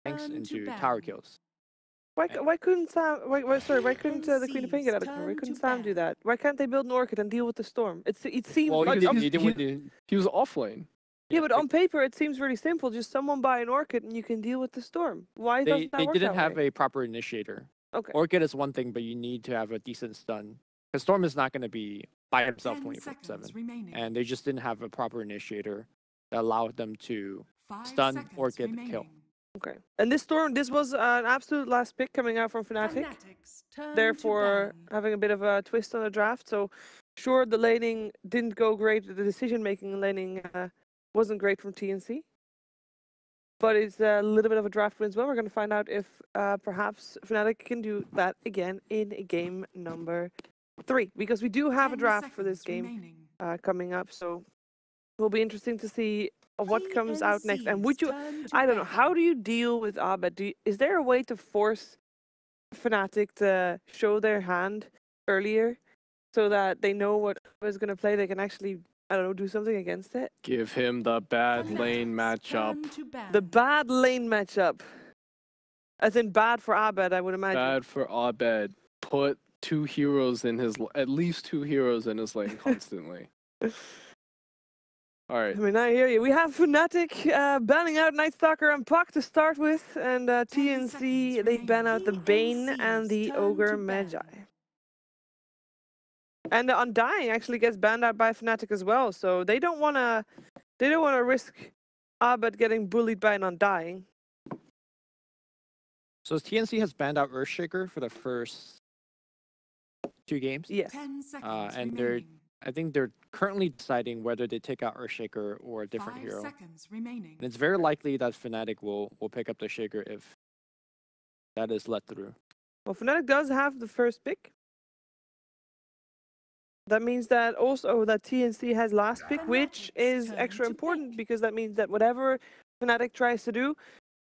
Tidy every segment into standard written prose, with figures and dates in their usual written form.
tanks into tower kills. Why couldn't Sam? Why couldn't the Queen of Pain get out of cover? Why couldn't Sam do that? Why can't they build an Orchid and deal with the storm? It seems Well, like he was off lane. yeah, but on paper it seems really simple. Just someone buy an Orchid and you can deal with the storm. Why doesn't that they work didn't that have way? a proper initiator. Okay. Orchid is one thing, but you need to have a decent stun. Because Storm is not going to be by himself 24/7, and they just didn't have a proper initiator that allowed them to stun, Orchid, kill. Okay. And this storm, this was an absolute last pick coming out from Fnatic. Therefore, having a bit of a twist on the draft. So, sure, the laning didn't go great. The decision-making in laning wasn't great from TNC. But it's a little bit of a draft win as well. We're going to find out if perhaps Fnatic can do that again in game number 3. Because we do have a draft for this game coming up. So, it will be interesting to see what comes out next. And would you, I don't know, how do you deal with Abed? Is there a way to force Fnatic to show their hand earlier so that they know what is going to play? They can actually, I don't know, do something against it? Give him the bad lane matchup. The bad lane matchup. As in bad for Abed, I would imagine. Bad for Abed. Put at least two heroes in his lane constantly. All right. I mean, I hear you. We have Fnatic banning out Nightstalker and Puck to start with, and TNC, they ban out the Bane and the Ogre Magi. And the Undying actually gets banned out by Fnatic as well, so they don't wanna risk Abed getting bullied by an Undying. So TNC has banned out Earthshaker for the first 2 games. Yes. And I think they're currently deciding whether they take out Earthshaker or a different hero. And it's very likely that Fnatic will pick up the Shaker if that is let through. Well, Fnatic does have the first pick. That means that also that TNC has last pick, which is extra important because that means that whatever Fnatic tries to do,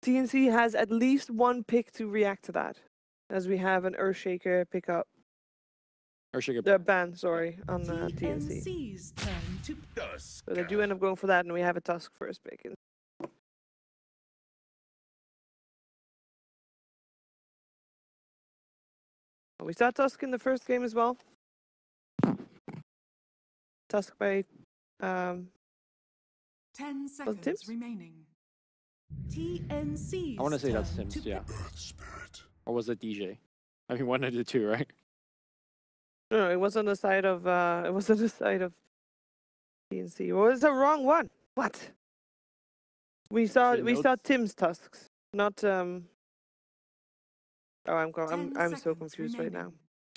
TNC has at least 1 pick to react to that. As we have an Earthshaker pick up. The ban, sorry, on TNC. So they do end up going for that, and we have a Tusk first pick. We saw Tusk in the first game as well. Tusk by 10 seconds remaining. TNC. I want to say that's Sims, yeah. Or was it DJ? I mean, one of the two, right? No, it was on the side of TNC. Well, it's the wrong one. What? We saw Tim's Tusks, not Oh, I'm so confused right now.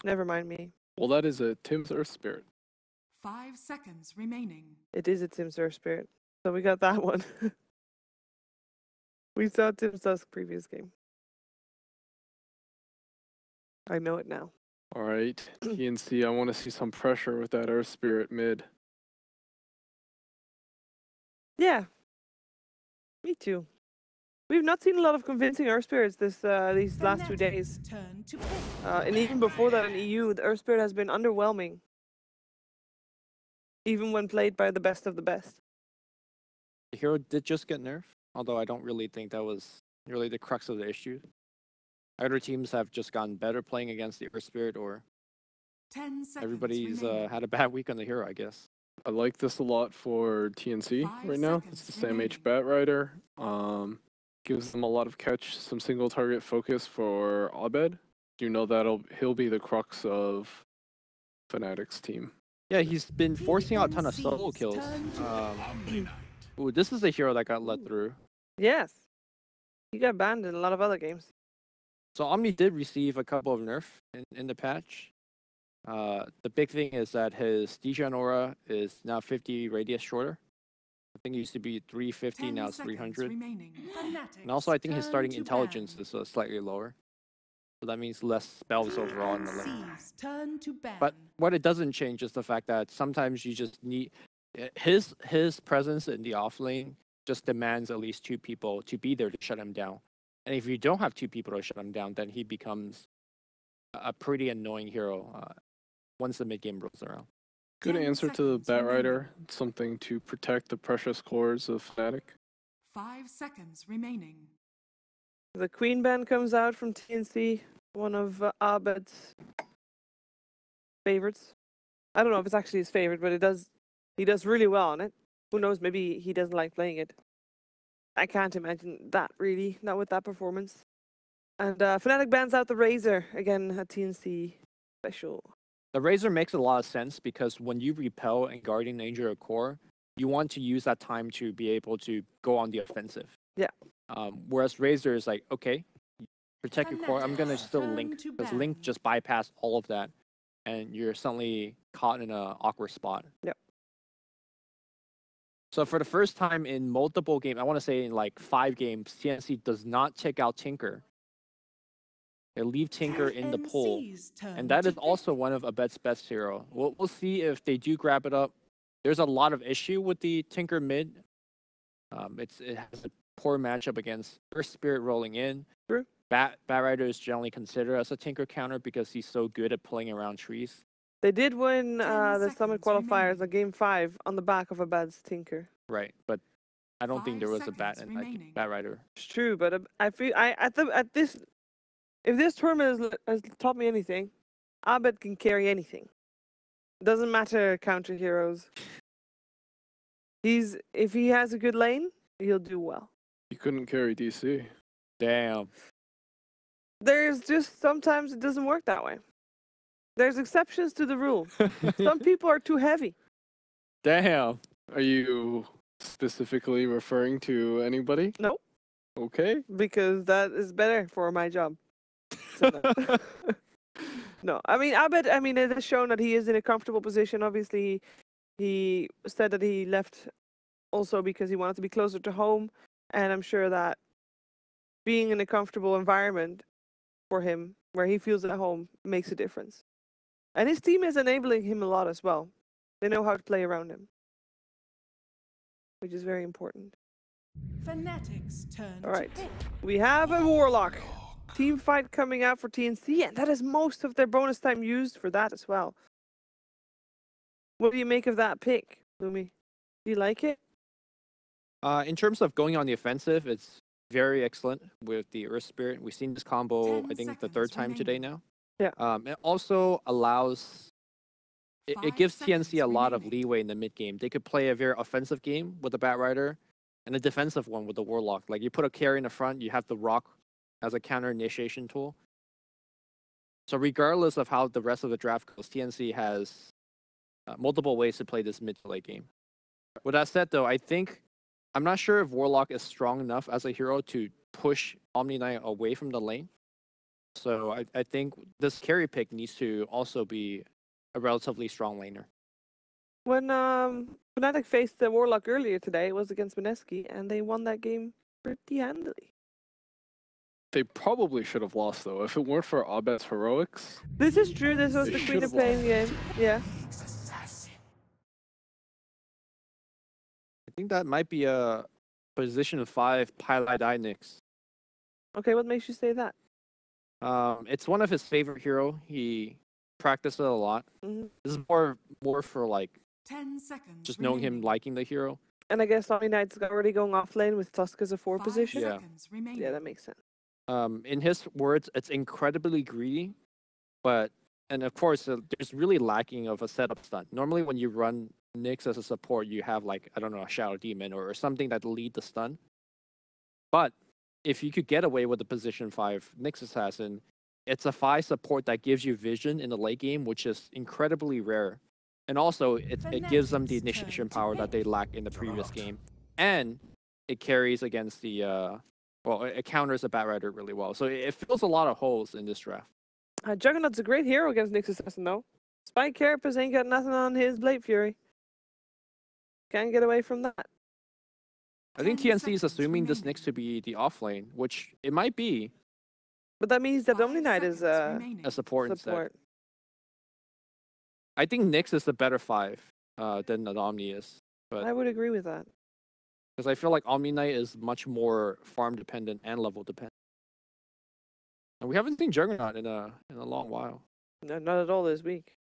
Never mind me. Well, that is a Tim's Earth Spirit. 5 seconds remaining. It is a Tim's Earth Spirit. So we got that one. We saw Tim's Tusk previous game. I know it now. All right, TNC, I want to see some pressure with that Earth Spirit mid. Yeah. Me too. We've not seen a lot of convincing Earth Spirits these last 2 days. And even before that in EU, the Earth Spirit has been underwhelming. Even when played by the best of the best. The hero did just get nerfed, although I don't really think that was really the crux of the issue. Other teams have just gotten better playing against the Earth Spirit, or everybody's had a bad week on the hero, I guess. I like this a lot for TNC right now. It's the Sam H. Batrider. Gives them a lot of catch, some single target focus for Abed. You know he'll be the crux of Fnatic's team. Yeah, he's been forcing out a ton of solo kills. Ooh, this is a hero that got let through. Yes. He got banned in a lot of other games. So Omni did receive a couple of nerfs in the patch. The big thing is that his Degen aura is now 50 radius shorter. I think it used to be 350, now it's 300. And also I think his starting intelligence is slightly lower. So that means less spells overall in the lane. But what it doesn't change is the fact that sometimes you just need... His presence in the off lane just demands at least 2 people to be there to shut him down. And if you don't have 2 people to shut him down, then he becomes a pretty annoying hero once the mid-game rolls around. Good answer to the Batrider. Something to protect the precious cores of Fnatic. 5 seconds remaining. The Queen Band comes out from TNC, one of Abed's favorites. I don't know if it's actually his favorite, but he does really well on it. Who knows, maybe he doesn't like playing it. I can't imagine that, really, not with that performance. And Fnatic bans out the Razor, again, a TNC special. The Razor makes a lot of sense because when you repel and Guardian Angel or core, you want to use that time to be able to go on the offensive. Yeah. Whereas Razor is like, okay, protect your core. I'm going to still link because link just bypass all of that. And you're suddenly caught in an awkward spot. Yep. So for the first time in multiple games, I want to say in like 5 games, TNC does not take out Tinker. They leave Tinker in the pool. And that is also one of Abed's best hero. We'll see if they do grab it up. There's a lot of issue with the Tinker mid. It has a poor matchup against Earth Spirit rolling in. True. Bat Rider is generally considered as a Tinker counter because he's so good at playing around trees. They did win the Summit qualifiers remaining. at Game 5 on the back of Abed's Tinker. Right, but I don't think 5 there was a Bat seconds in remaining. Bat Rider. It's true, but I feel if this tournament has taught me anything, Abed can carry anything. Doesn't matter counter heroes. If he has a good lane, he'll do well. You couldn't carry DC. Damn. There's just sometimes it doesn't work that way. There's exceptions to the rule. Some people are too heavy. Damn. Are you specifically referring to anybody? No, Okay. because that is better for my job. So no. No, I mean Abed. I mean it has shown that he is in a comfortable position. Obviously, he said that he left also because he wanted to be closer to home, and I'm sure that being in a comfortable environment for him, where he feels at home, makes a difference. And his team is enabling him a lot as well. They know how to play around him, which is very important. Fnatic's turn. All right, to pick. we have a Warlock. Team fight coming out for TNC, and that is most of their bonus time used for that as well. What do you make of that pick, Lumi? Do you like it? In terms of going on the offensive, it's very excellent with the Earth Spirit. We've seen this combo, 10 I think, the seconds 3rd time today remaining. now. Yeah. It also allows... It 5 gives seconds TNC a lot of remaining. leeway in the mid game. They could play a very offensive game with the Bat Rider and a defensive one with the Warlock. Like you put a carry in the front, you have the Rock as a counter initiation tool. So regardless of how the rest of the draft goes, TNC has multiple ways to play this mid to late game. With that said, though, I'm not sure if Warlock is strong enough as a hero to push Omni Knight away from the lane. So I think this carry pick needs to also be a relatively strong laner. When Fnatic faced the Warlock earlier today, it was against Mineski, and they won that game pretty handily. They probably should have lost, though. If it weren't for Abed's heroics, This is true. This was They the Queen should've of Pain game. Yeah. I think that might be a position 5 Pilot Nix. Okay, what makes you say that? It's one of his favorite hero. He practiced it a lot. Hmm. This is more for like 10 seconds. just knowing him remaining. liking the hero. And I guess Omni Knight's already going off lane with Tusk as a 4 5 position. Yeah. seconds remaining. Yeah, that makes sense. In his words, it's incredibly greedy, and of course, there's really lacking of a setup stun. Normally, when you run Nyx as a support, you have like, I don't know, a Shadow Demon or something that lead the stun. But if you could get away with the position 5 Nyx Assassin, it's a 5 support that gives you vision in the late game, which is incredibly rare. And also, it gives them the Fnatic's initiation turn to power that they pick. lacked in the previous game. And it carries against the, it counters the Bat Rider really well. So it fills a lot of holes in this draft. Juggernaut's a great hero against Nyx Assassin, though. Spike Carapace ain't got nothing on his Blade Fury. Can't get away from that. I think 10 TNC is seconds assuming this remaining. Nyx to be the off lane, which it might be But that means that 5 Omni Knight is seconds remaining. a support instead. support. I think Nyx is the better 5 than the Omni is. But I would agree with that. because I feel like Omni Knight is much more farm dependent and level dependent. And we haven't seen Juggernaut in a long while. No, not at all this week.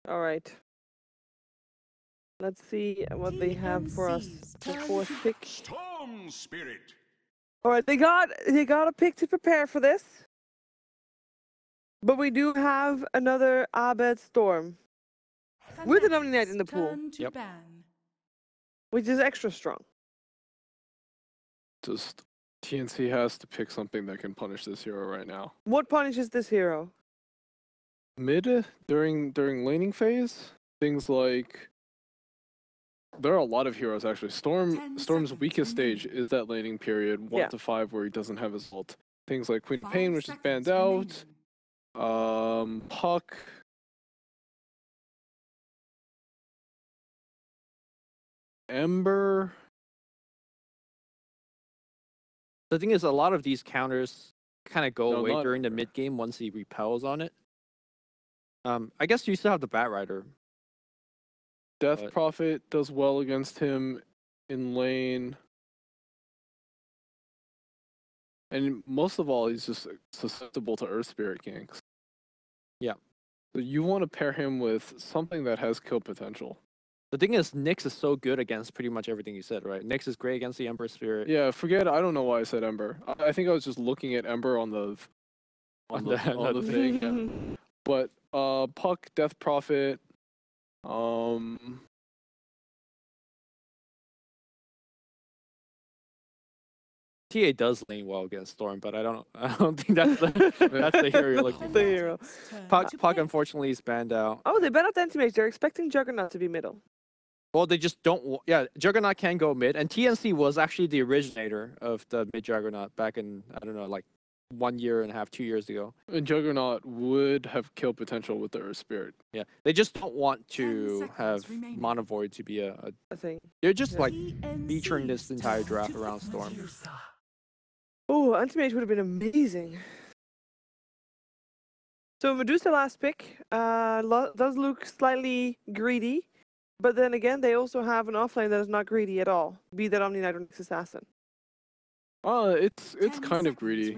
All right. Let's see what they have for us. The fourth pick. Storm Spirit. All right, they got a pick to prepare for this. But we do have another Abed Storm with an Omni-Knight in the pool, Yep. which is extra strong. Just TNC has to pick something that can punish this hero right now. What punishes this hero? Mid during laning phase, things like there are a lot of heroes actually. Storm's weakest stage is that laning period 1 to 5 where he doesn't have his ult. Things like Queen of Pain, which is banned out. Puck. Ember. The thing is, a lot of these counters kind of go No, away not during the Ember. mid game once he repels on it. I guess you still have the Bat Rider. Death But- Prophet does well against him in lane. And most of all, he's just susceptible to Earth Spirit ganks. Yeah. So you want to pair him with something that has kill potential. The thing is, Nyx is so good against pretty much everything you said, right? Nyx is great against the Emperor Spirit. Yeah, forget. I don't know why I said Ember. I think I was just looking at Ember on the On the thing. thing. But Puck, Death Prophet, TA does lane well against Storm, but I don't think that's the hero you're looking The for. hero. Puck unfortunately is banned out. Oh, they banned out the anti-mage. They're expecting Juggernaut to be middle. Well, they just don't. Yeah, Juggernaut can go mid, and TNC was actually the originator of the mid Juggernaut back in, I don't know, like 1.5 years, 2 years ago. and Juggernaut would have kill potential with the Earth Spirit. Yeah, they just don't want 10 to seconds have remaining. Mono Void to be a. I think. They're just Yeah. like featuring this entire draft around Storm. Oh, anti-mage would have been amazing. So Medusa last pick does look slightly greedy, but then again, they also have an offlane that is not greedy at all. Be that Omni-Knight or Nyx Assassin. It's kind of greedy.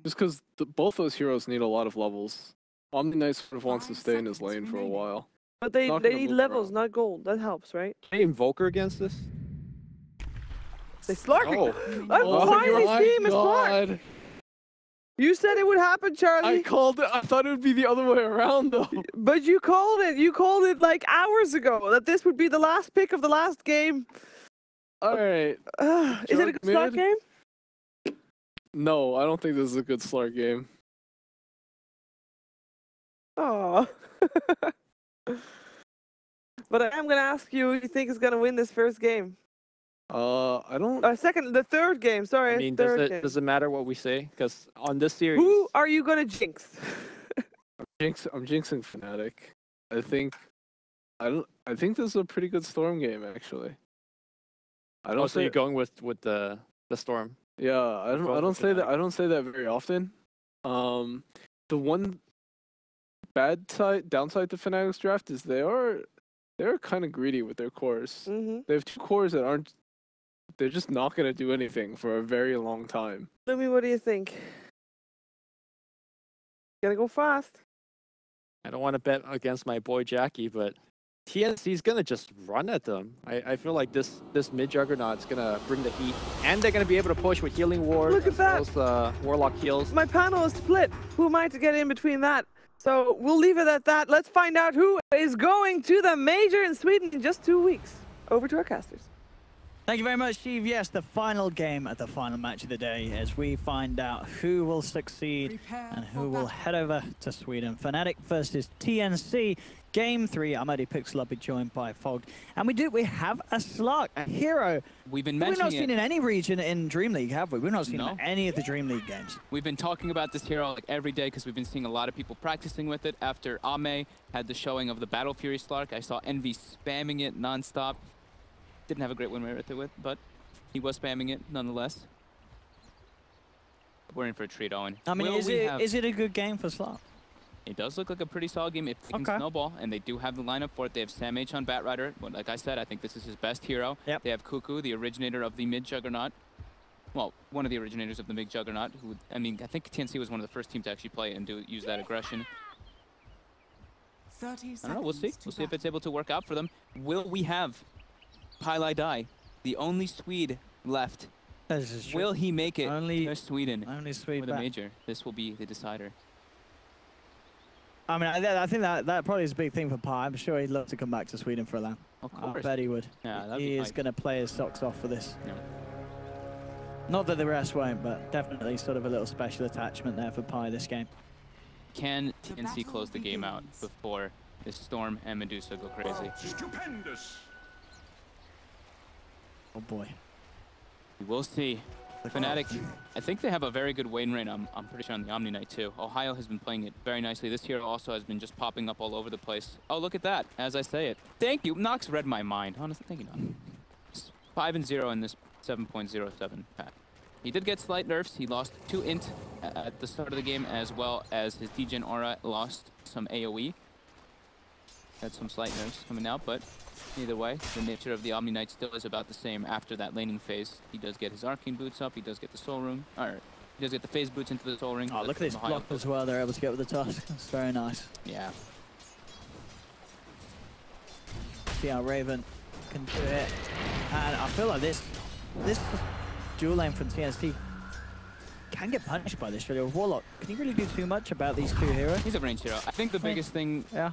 Just because both those heroes need a lot of levels. Omni-Knight sort of wants to 5 stay in his seconds lane for a remaining. while. But they Not gonna need move levels, around. not gold. That helps, right? Can I Invoker against this? They Slark. Oh. I'm finally seeing Miss Clark. God. You said it would happen, Charlie. I called it. I thought it would be the other way around, though. But you called it. You called it like hours ago that this would be the last pick of the last game. All right. Is it a Jug good start mid? game? No, I don't think this is a good Slark game. Oh. But I am going to ask you who you think is going to win this first game. I don't. The third game. Sorry, I mean, third game. does it matter what we say? Because on this series, Who are you going to jinx? I'm jinxing Fnatic. I think this is a pretty good Storm game, actually. I don't so say. you're going with the Storm. Yeah, I Both don't with say that. Fnatic. I don't say that very often. The one downside to Fnatic's draft is they're kind of greedy with their cores. Mm-hmm. They have 2 cores that aren't. They're just not gonna do anything for a very long time. Lumi, what do you think? Gotta go fast. I don't want to bet against my boy Jackie, but TNC's gonna just run at them. I feel like this mid Juggernaut's gonna bring the heat, and they're gonna be able to push with healing ward. Look at that. As well as, Warlock heals. My panel is split. Who am I to get in between that? So we'll leave it at that. Let's find out who is going to the major in Sweden in just 2 weeks. Over to our casters. Thank you very much, Steve. Yes, the final game at the final match of the day as we find out who will succeed and who will head over to Sweden. Fnatic versus TNC. Game 3. Amadi Pixel will be joined by Fog. And we have a Slark, a hero. We've been We've mentioning not seen in any region in DreamLeague, have we? We've not seen No. in any of the DreamLeague games. We've been talking about this hero like every day because we've been seeing a lot of people practicing with it. After Ame had the showing of the Battle Fury Slark, I saw Envy spamming it nonstop. Didn't have a great win rate with it, but he was spamming it nonetheless. We're in for a treat, Owen. I mean, Will is we it have- is it a good game for Slark? It does look like a pretty solid game if they can Okay. snowball, and they do have the lineup for it. They have Sam H on Bat Rider. But like I said, I think this is his best hero. Yep. They have Cuckoo, the originator of the mid Juggernaut. Well, one of the originators of the mid Juggernaut. Who, I mean, I think TNC was one of the first teams to actually play and use that aggression. 30 I don't know, we'll see. seconds to We'll see if battle. it's able to work out for them. Will we have Pylai Die, the only Swede left? This is true. Will he make it Only- to Sweden Only Swede with a back. major? This will be the decider. I mean, I think that probably is a big thing for Pi. I'm sure he'd love to come back to Sweden for a LAN. Of I course. bet he would. Yeah, that'd He be is hype. going to play his socks off for this. Yeah. Not that the rest won't, but definitely sort of a little special attachment there for Pi this game. Can The TNC battle close the game out begins. before this Storm and Medusa go crazy? Stupendous. Oh boy. We will see. Fnatic, I think they have a very good win rate. I'm pretty sure on the Omni Knight too. Ohio has been playing it very nicely. This hero also has been just popping up all over the place. Oh, look at that, as I say it. Thank you. Nox read my mind. Honestly, thank you, Nox. 5-0 in this 7.07 pack. He did get slight nerfs. He lost 2 int at the start of the game, as well as his degen aura lost some AoE. Had some slight nerfs coming out, but either way, the nature of the Omni Knight still is about the same after that laning phase. He does get his Arcane boots up, he does get the Soul Room, or he does get the phase boots into the Soul Ring. Oh, look at this block as well. They're able to get with the Tusk. It's very nice. Yeah. See how Raven can do it. And I feel like this dual lane from TNC can get punished by this really. Warlock, can he really do too much about these two heroes? He's a range hero. I think the biggest thing Yeah.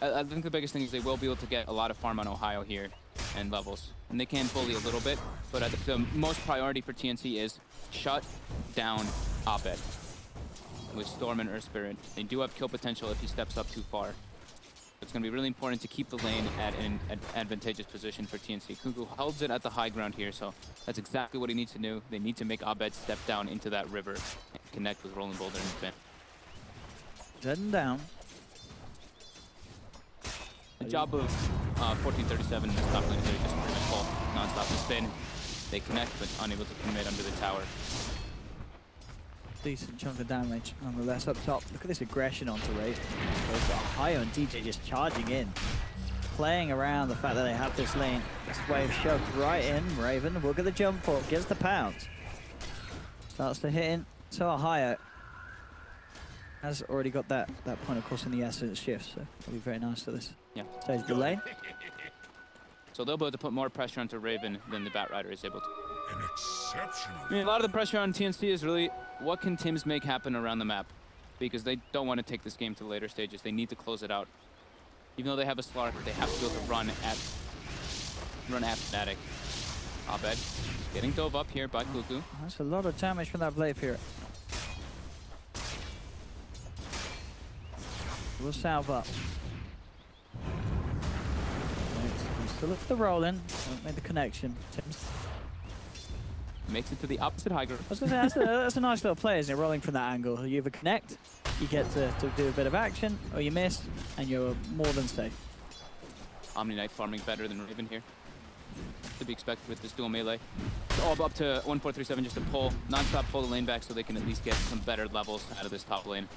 I think the biggest thing is they will be able to get a lot of farm on Ohio here and levels. And they can bully a little bit, but I think the most priority for TNC is shut down Abed with Storm and Earth Spirit. They do have kill potential if he steps up too far. It's going to be really important to keep the lane at an advantageous position for TNC. Kuku holds it at the high ground here, so that's exactly what he needs to do. They need to make Abed step down into that river and connect with Rolling Boulder and Finn. Heading down. The job of 1437 in this top lane is they just pull non-stop and spin. They connect, but unable to commit under the tower. Decent chunk of damage nonetheless up top. Look at this aggression onto Raven. Both Ohio and DJ just charging in. Playing around the fact that they have this lane. This wave shoved right in. Raven will get the jump for, gets the pounce. Starts to hit in to Ohio. Has already got that point of course in the essence shift, so it'll be very nice for this. Yeah. Stage delay. So they'll be able to put more pressure onto Raven than the Bat Rider is able to. An exceptional. I mean, a lot of the pressure on TNC is really what can Tims make happen around the map, because they don't want to take this game to later stages. They need to close it out. Even though they have a Slark, they have to be able to run at Fnatic. Abed getting dove up here by Kuku. That's a lot of damage from that blade here. We'll salve up. He still looks the roll in. Don't make the connection. Tims. Makes it to the opposite high ground. I was gonna say, that's a nice little play, isn't it? Rolling from that angle. You either connect, you get to do a bit of action, or you miss, and you're more than safe. Omni Knight farming better than Raven here. To be expected with this dual melee. It's all up to 1437 just to pull, non-stop pull the lane back so they can at least get some better levels out of this top lane.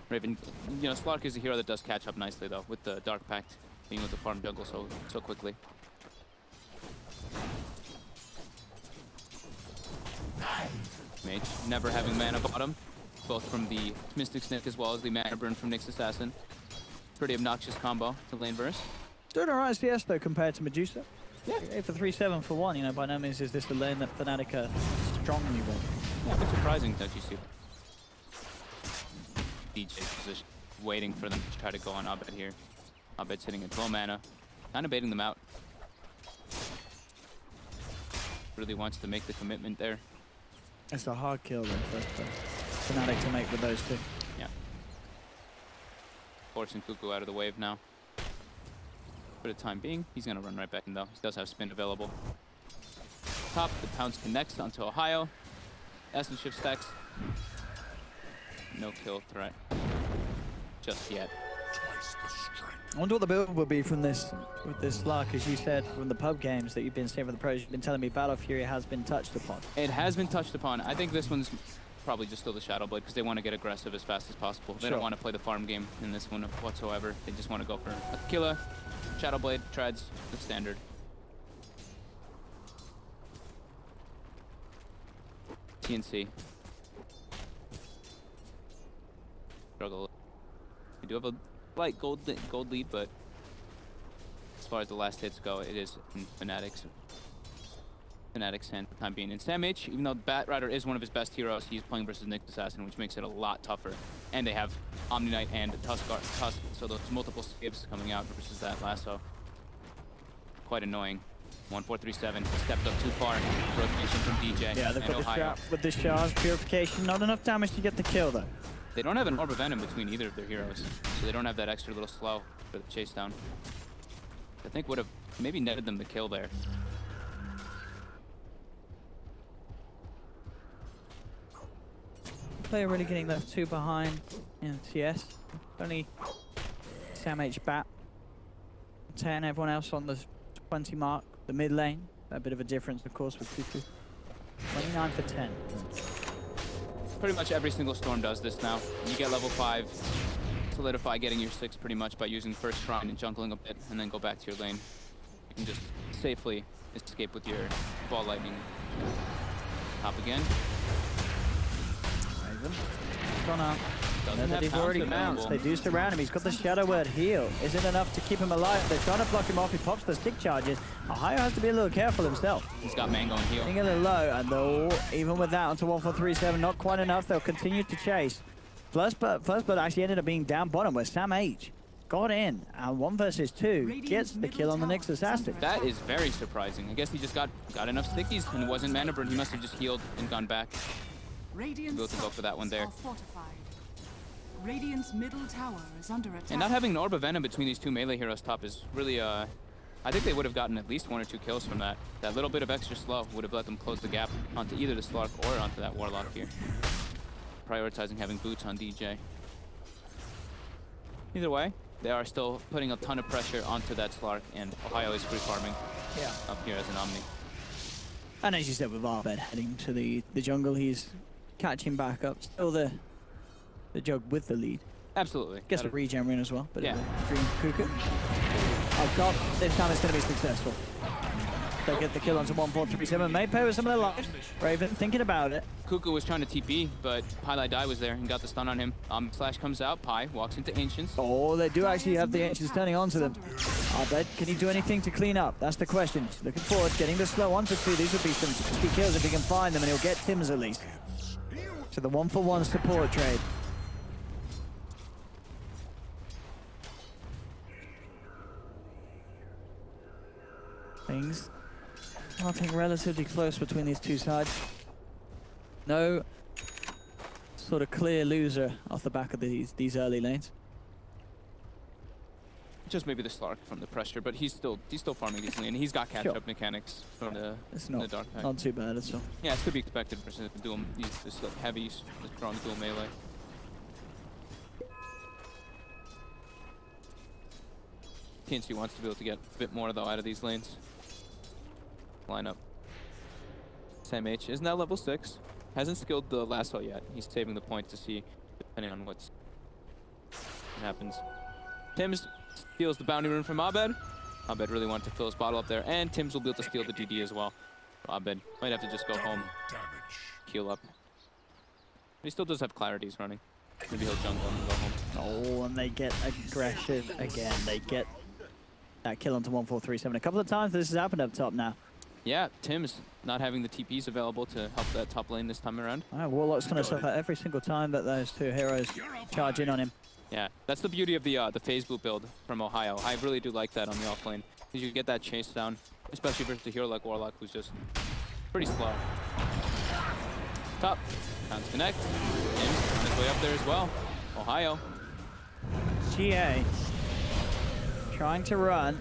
Raven, you know, Slark is a hero that does catch up nicely though, with the Dark Pact being able to farm jungle so quickly. Mage never having mana bottom, both from the Mystic Snick as well as the mana burn from Nyx Assassin. Pretty obnoxious combo to lane verse. Doing alright CS though compared to Medusa. Yeah. 8 for 3, 7 for 1. You know, by no means is this the lane that Fnatic are strongly with. Yeah, but surprising that you see DJ position, waiting for them to try to go on Abed here. Abed sitting at low mana, kind of baiting them out. Really wants to make the commitment there. It's a hard kill though for Fnatic to make with those two. Yeah. Forcing Kuku out of the wave now. For the time being, he's going to run right back in though. He does have spin available. Top, the pounce connects onto Ohio. Essence shift stacks. No kill threat just yet. Twice the strength. I wonder what the build will be from this, with this Lark, as you said, from the pub games that you've been seeing from the pros. You've been telling me Battle Fury has been touched upon. It has been touched upon. I think this one's probably just still the Shadow Blade because they want to get aggressive as fast as possible. They Sure. don't want to play the farm game in this one whatsoever. They just want to go for a killer, Shadow Blade, treads, the standard. TNC. struggle. We do have a slight gold lead, but as far as the last hits go, it is in Fnatic's hand for the time being. And Sam H, even though Bat Rider is one of his best heroes, he's playing versus Nyx Assassin, which makes it a lot tougher. And they have Omni Knight and Tusk, so those multiple saves coming out versus that lasso. Quite annoying. 1437 stepped up too far. Rotation from DJ. Yeah, they've got the Ohio. trap with the Shards, Purification. Not enough damage to get the kill, though. They don't have an Orb of Venom between either of their heroes, so they don't have that extra little slow for the chase down. I think would have maybe netted them the kill there. Player really getting left 2 behind in TS. Only Sam H Bat 10, everyone else on the 20 mark. The mid lane, a bit of a difference, of course, with Cuckoo. 29 for 10. Pretty much every single Storm does this now. You get level 5, solidify getting your 6 pretty much by using first shrine and jungling a bit, and then go back to your lane. You can just safely escape with your ball lightning. Hop again. Raven. Gone up. Doesn't have They've pounce already available. bounced. They do surround him. He's got the Shadow Word heal. Isn't enough to keep him alive. They're trying to block him off. He pops the stick charges. Ohio has to be a little careful himself. He's got Mango and heal. Getting a little low, and they'll, even with that, onto 1437, not quite enough. They'll continue to chase. First blood actually ended up being down bottom, where Sam H got in, and 1 versus 2 gets the kill on the Nyx Assassin. That is very surprising. I guess he just got enough stickies and it wasn't mana burn. He must have just healed and gone back. Radiant's We'll have to go for that one there. are fortified. Radiant's middle tower is under attack. And not having an Orb of Venom between these two melee heroes top is really, I think they would have gotten at least 1 or 2 kills from that. That little bit of extra slow would have let them close the gap onto either the Slark or onto that Warlock here. Prioritizing having boots on DJ. Either way, they are still putting a ton of pressure onto that Slark, and Ohio is free farming up here as an Omni. And as you said, with Arbed heading to the jungle, he's catching back up. Still the Jug with the lead. Absolutely. Gets a regen win as well, but yeah. Dream Cuckoo. Oh god, this time it's going to be successful. They'll get the kill onto 1437. May pay with some of their lives. Raven thinking about it. Cuckoo was trying to TP, but Highlight Die was there and got the stun on him. Slash comes out, Pi walks into Ancients. Oh, they do actually have the Ancients turning onto them. Arbed, can he do anything to clean up? That's the question. Looking forward, getting the slow on for 2. These would be some nasty kills if he can find them, and he'll get Tim's at least. So the 1-for-1 support trade. Things starting relatively close between these two sides. No sort of clear loser off the back of these early lanes. Just maybe the Slark from the pressure, but he's still farming easily, and he's got catch-up mechanics from the Dark Pack. Not too bad at all. Yeah, it's to be expected versus the dual, this heavy, strong dual melee. TNC wants to be able to get a bit more though out of these lanes. Lineup. Sam H is now level 6. Hasn't skilled the lasso yet. He's saving the point to see, depending on what happens. Tim's steals the bounty rune from Abed. Abed really wanted to fill his bottle up there, and Tim's will be able to steal the DD as well. Abed might have to just go home, heal up. But he still does have clarities running. Maybe he'll jungle and go home. Oh, and they get aggressive again. They get that kill onto 1437. A couple of times this has happened up top now. Yeah, Tim's not having the TPs available to help that top lane this time around. Warlock's going to suffer every single time that those two heroes charge in on him. Yeah, that's the beauty of the phase boot build from Ohio. I really do like that on the off lane, because you get that chase down, especially versus a hero like Warlock, who's just pretty slow. Top, Sounds connect. Tim's on his way up there as well. Ohio. GA trying to run.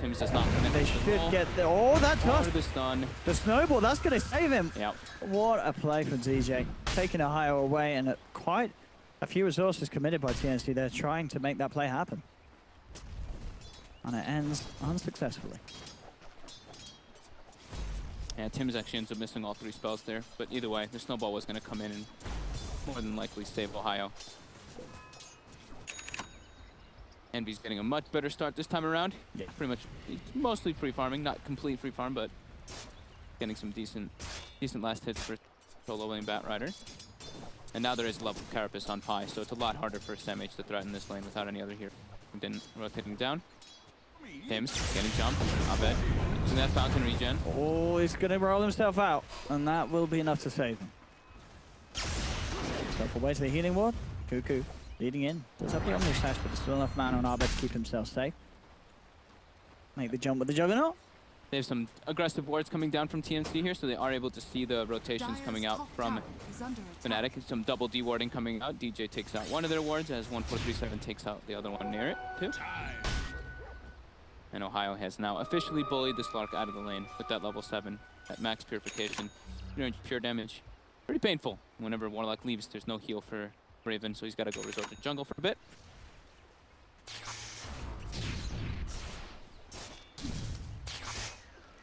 Tim's just not connected. They should get the. Oh, that's tough. The stun. The snowball, that's going to save him. Yep. What a play from DJ. Taking Ohio away, and quite a few resources committed by TNC. They're trying to make that play happen. And it ends unsuccessfully. Yeah, Tim's actually ends up missing all 3 spells there. But either way, the snowball was going to come in and more than likely save Ohio. Envy's getting a much better start this time around. Yeah. Pretty much, mostly free farming, not complete free farm, but getting some decent last hits for solo lane Bat Rider. And now there is level Carapace on Pi, so it's a lot harder for SamH to threaten this lane without any other hero. Then rotating down. Tims getting jumped. Abed using that fountain regen. Oh, he's going to roll himself out, and that will be enough to save him. Himself away to the healing ward. Cuckoo leading in. Does have the Omni Slash, but there's still enough mana on Abed to keep himself safe. Make the jump with the Juggernaut. They have some aggressive wards coming down from TNC here, so they are able to see the rotations coming out from Fnatic. Some double D warding coming out. DJ takes out one of their wards as 1437 takes out the other one near it, too. And Ohio has now officially bullied the Slark out of the lane with that level 7 at max purification. Pure damage. Pretty painful. Whenever Warlock leaves, there's no heal for Raven, so he's got to go resort to jungle for a bit.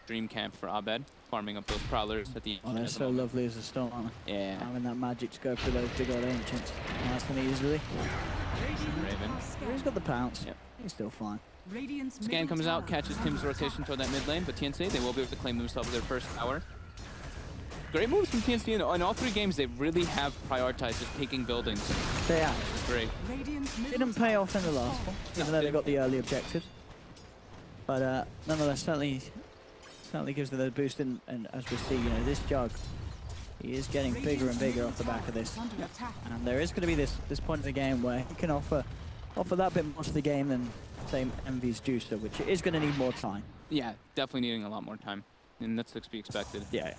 Dream camp for Abed, farming up those prowlers at the Oh, they're so lovely as a storm, aren't they? Yeah. Having that magic to go through those big old ancients nice and easily. Raven. He's got the pounce. Yep. He's still fine. Scan comes out, catches Tim's rotation toward that mid lane, but TNC, they will be able to claim themselves their first tower. Great moves from TNC. In all 3 games, they really have prioritized just taking buildings. They have. Great. Didn't pay off in the last one, even though they got the early objectives. But nonetheless, certainly gives them a boost. And as we see, you know, this Jug, he is getting bigger and bigger off the back of this. And there is going to be this point in the game where he can offer that bit more to the game than, say, Envy's Juicer, which is going to need more time. Yeah, definitely needing a lot more time. And that's to be expected. Yeah.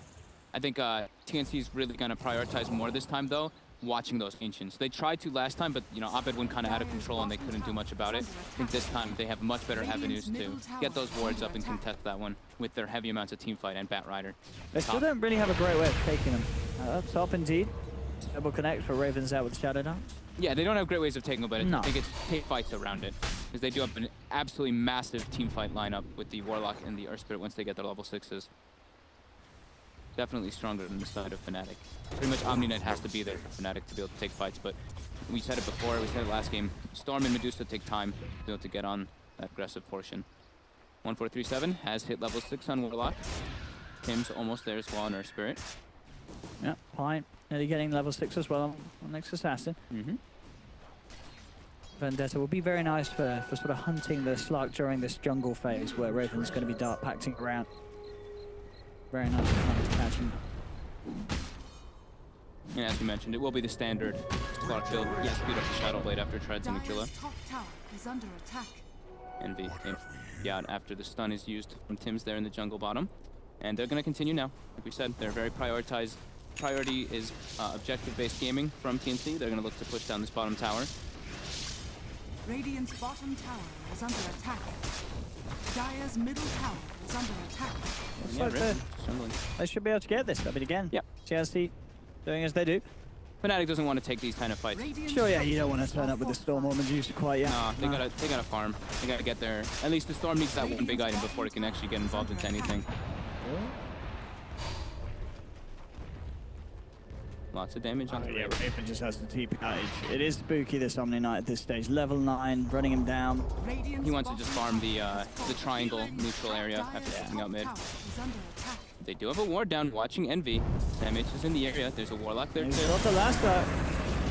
I think TNC is really going to prioritize more this time, though, watching those Ancients. They tried to last time, but, you know, Abed went kind of out of control and they couldn't do much about it. I think this time they have much better avenues to get those wards up and contest that one with their heavy amounts of teamfight and Bat Rider. They still don't really have a great way of taking them. Up top, indeed. Double connect for Ravens out with Shadow Dance. Yeah, they don't have great ways of taking them, but No. I think it's take fights around it. Because they do have an absolutely massive teamfight lineup with the Warlock and the Earth Spirit once they get their level 6s. Definitely stronger than the side of Fnatic. Pretty much Omni Knight has to be there for Fnatic to be able to take fights, but we said it before, we said it last game, Storm and Medusa take time to be able to get on that aggressive portion. 1437 has hit level 6 on Warlock. Tim's almost there as well on Earth Spirit. Yeah, Pine nearly getting level 6 as well on next Assassin. Vendetta will be very nice for sort of hunting the Slark during this jungle phase where Raven's going to be dark pacting around. Very nice to catch him. And as you mentioned, it will be the standard Slark build. Yes, beat up the Shadow Blade after Treads and Aquila. Envy came out after the stun is used from Tim's there in the jungle bottom. And they're going to continue now. Like we said, they're very prioritized. Priority is objective-based gaming from TNC. They're going to look to push down this bottom tower. Radiant's bottom tower is under attack. Dire's middle tower is under attack. They should be able to get this. I mean, again, yep. TNC doing as they do. Fnatic doesn't want to take these kind of fights. Sure, yeah, you don't want to turn up with the Storm or Medusa quite yet. No, they gotta farm. They gotta get there. At least the Storm needs that one big item before it can actually get involved into anything. Lots of damage on the yeah, Raven just has the TP outage. It is spooky, this Omni Knight at this stage. Level 9, running him down. He wants to just farm the triangle neutral area after taking out mid. They do have a ward down watching Envy. SamH is in the area. There's a Warlock there too. He's got the last guy.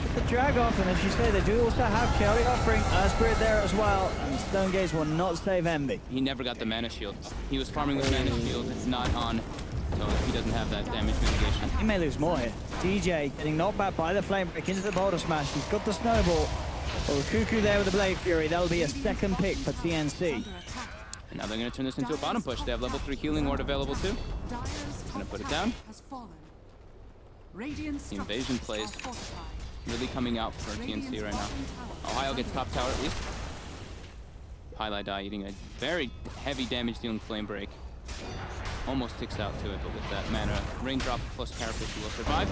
Get the drag off, and as you say, they do also have Kelly offering Spirit there as well. And Stone Gaze will not save Envy. He never got the mana shield. He was farming with mana shield. It's not on. So he doesn't have that damage mitigation. He may lose more here. DJ getting knocked back by the flame break into the boulder smash. He's got the snowball. Oh, Cuckoo there with the Blade Fury. That'll be a second pick for TNC. And now they're going to turn this into a bottom push. They have level 3 healing ward available too. Going to put it down. The invasion plays really coming out for TNC right now. Ohio gets top tower at least. Highlight Die eating a very heavy damage dealing flame break. Almost ticks out to it, but with that mana raindrop plus Carapace, he will survive.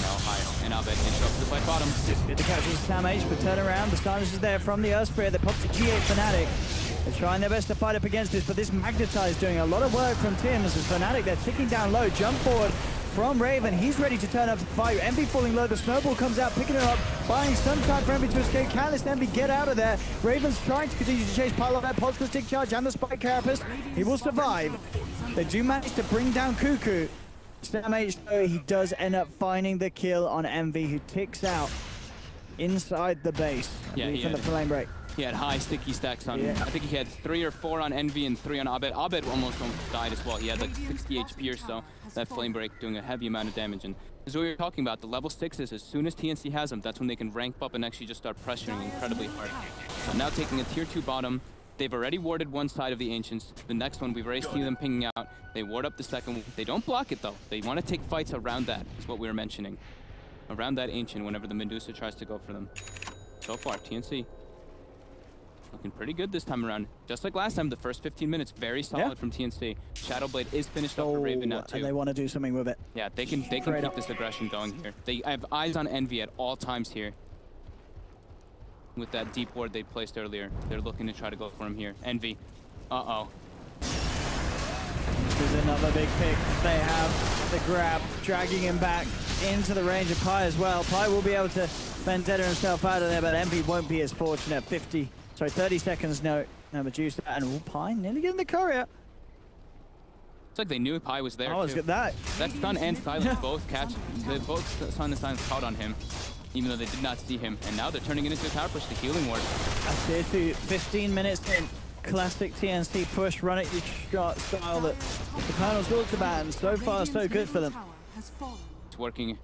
Now Ohio and Abed can show up to the fight bottom. Get the catch with SamH, but turn around. The Stardust is there from the Earth Spirit. They pop to G8 Fnatic. They're trying their best to fight up against this, but this Magnetize doing a lot of work from Tim's as Fnatic. They're ticking down low. Jump forward from Raven. He's ready to turn up to the fight. Envy falling low. The snowball comes out, picking it up, buying some time for Envy to escape. Can this Envy get out of there? Raven's trying to continue to chase Pile of that Pod's stick charge and the Spike Carapace. He will survive. They do manage to bring down Cuckoo. SamH, though, he does end up finding the kill on Envy, who ticks out inside the base. Yeah, from the flame break. He had high sticky stacks on him. I think he had 3 or 4 on Envy and 3 on Abed. Abed almost died as well. He had like 60 HP or so. That flame break doing a heavy amount of damage. And as we were talking about, the level 6s, as soon as TNC has them, that's when they can rank up and actually just start pressuring incredibly hard. So now taking a tier 2 bottom. They've already warded one side of the Ancients. The next one, we've already seen them pinging out. They ward up the second one. They don't block it, though. They want to take fights around that, is what we were mentioning. Around that Ancient whenever the Medusa tries to go for them. So far, TNC looking pretty good this time around. Just like last time, the first 15 minutes, very solid from TNC. Shadowblade is finished up for Raven now, too. And they want to do something with it. Yeah, they can keep this aggression going here. They have eyes on Envy at all times here. With that deep ward they placed earlier. They're looking to try to go for him here. Envy. Uh-oh. There's another big pick. They have the grab, dragging him back into the range of Pi as well. Pi will be able to vendetta himself out of there, but Envy won't be as fortunate. 30 seconds, no Medusa, and Pi nearly getting the courier. It's like they knew Pi was there, too. Look at that. That stun and silence both catch. They both stun and silence caught on him, even though they did not see him. And now they're turning it into a tower push, the healing ward. That's it, 15 minutes in. Classic TNC push, run at your shot style that the panel talked about, and so far so good for them. It's working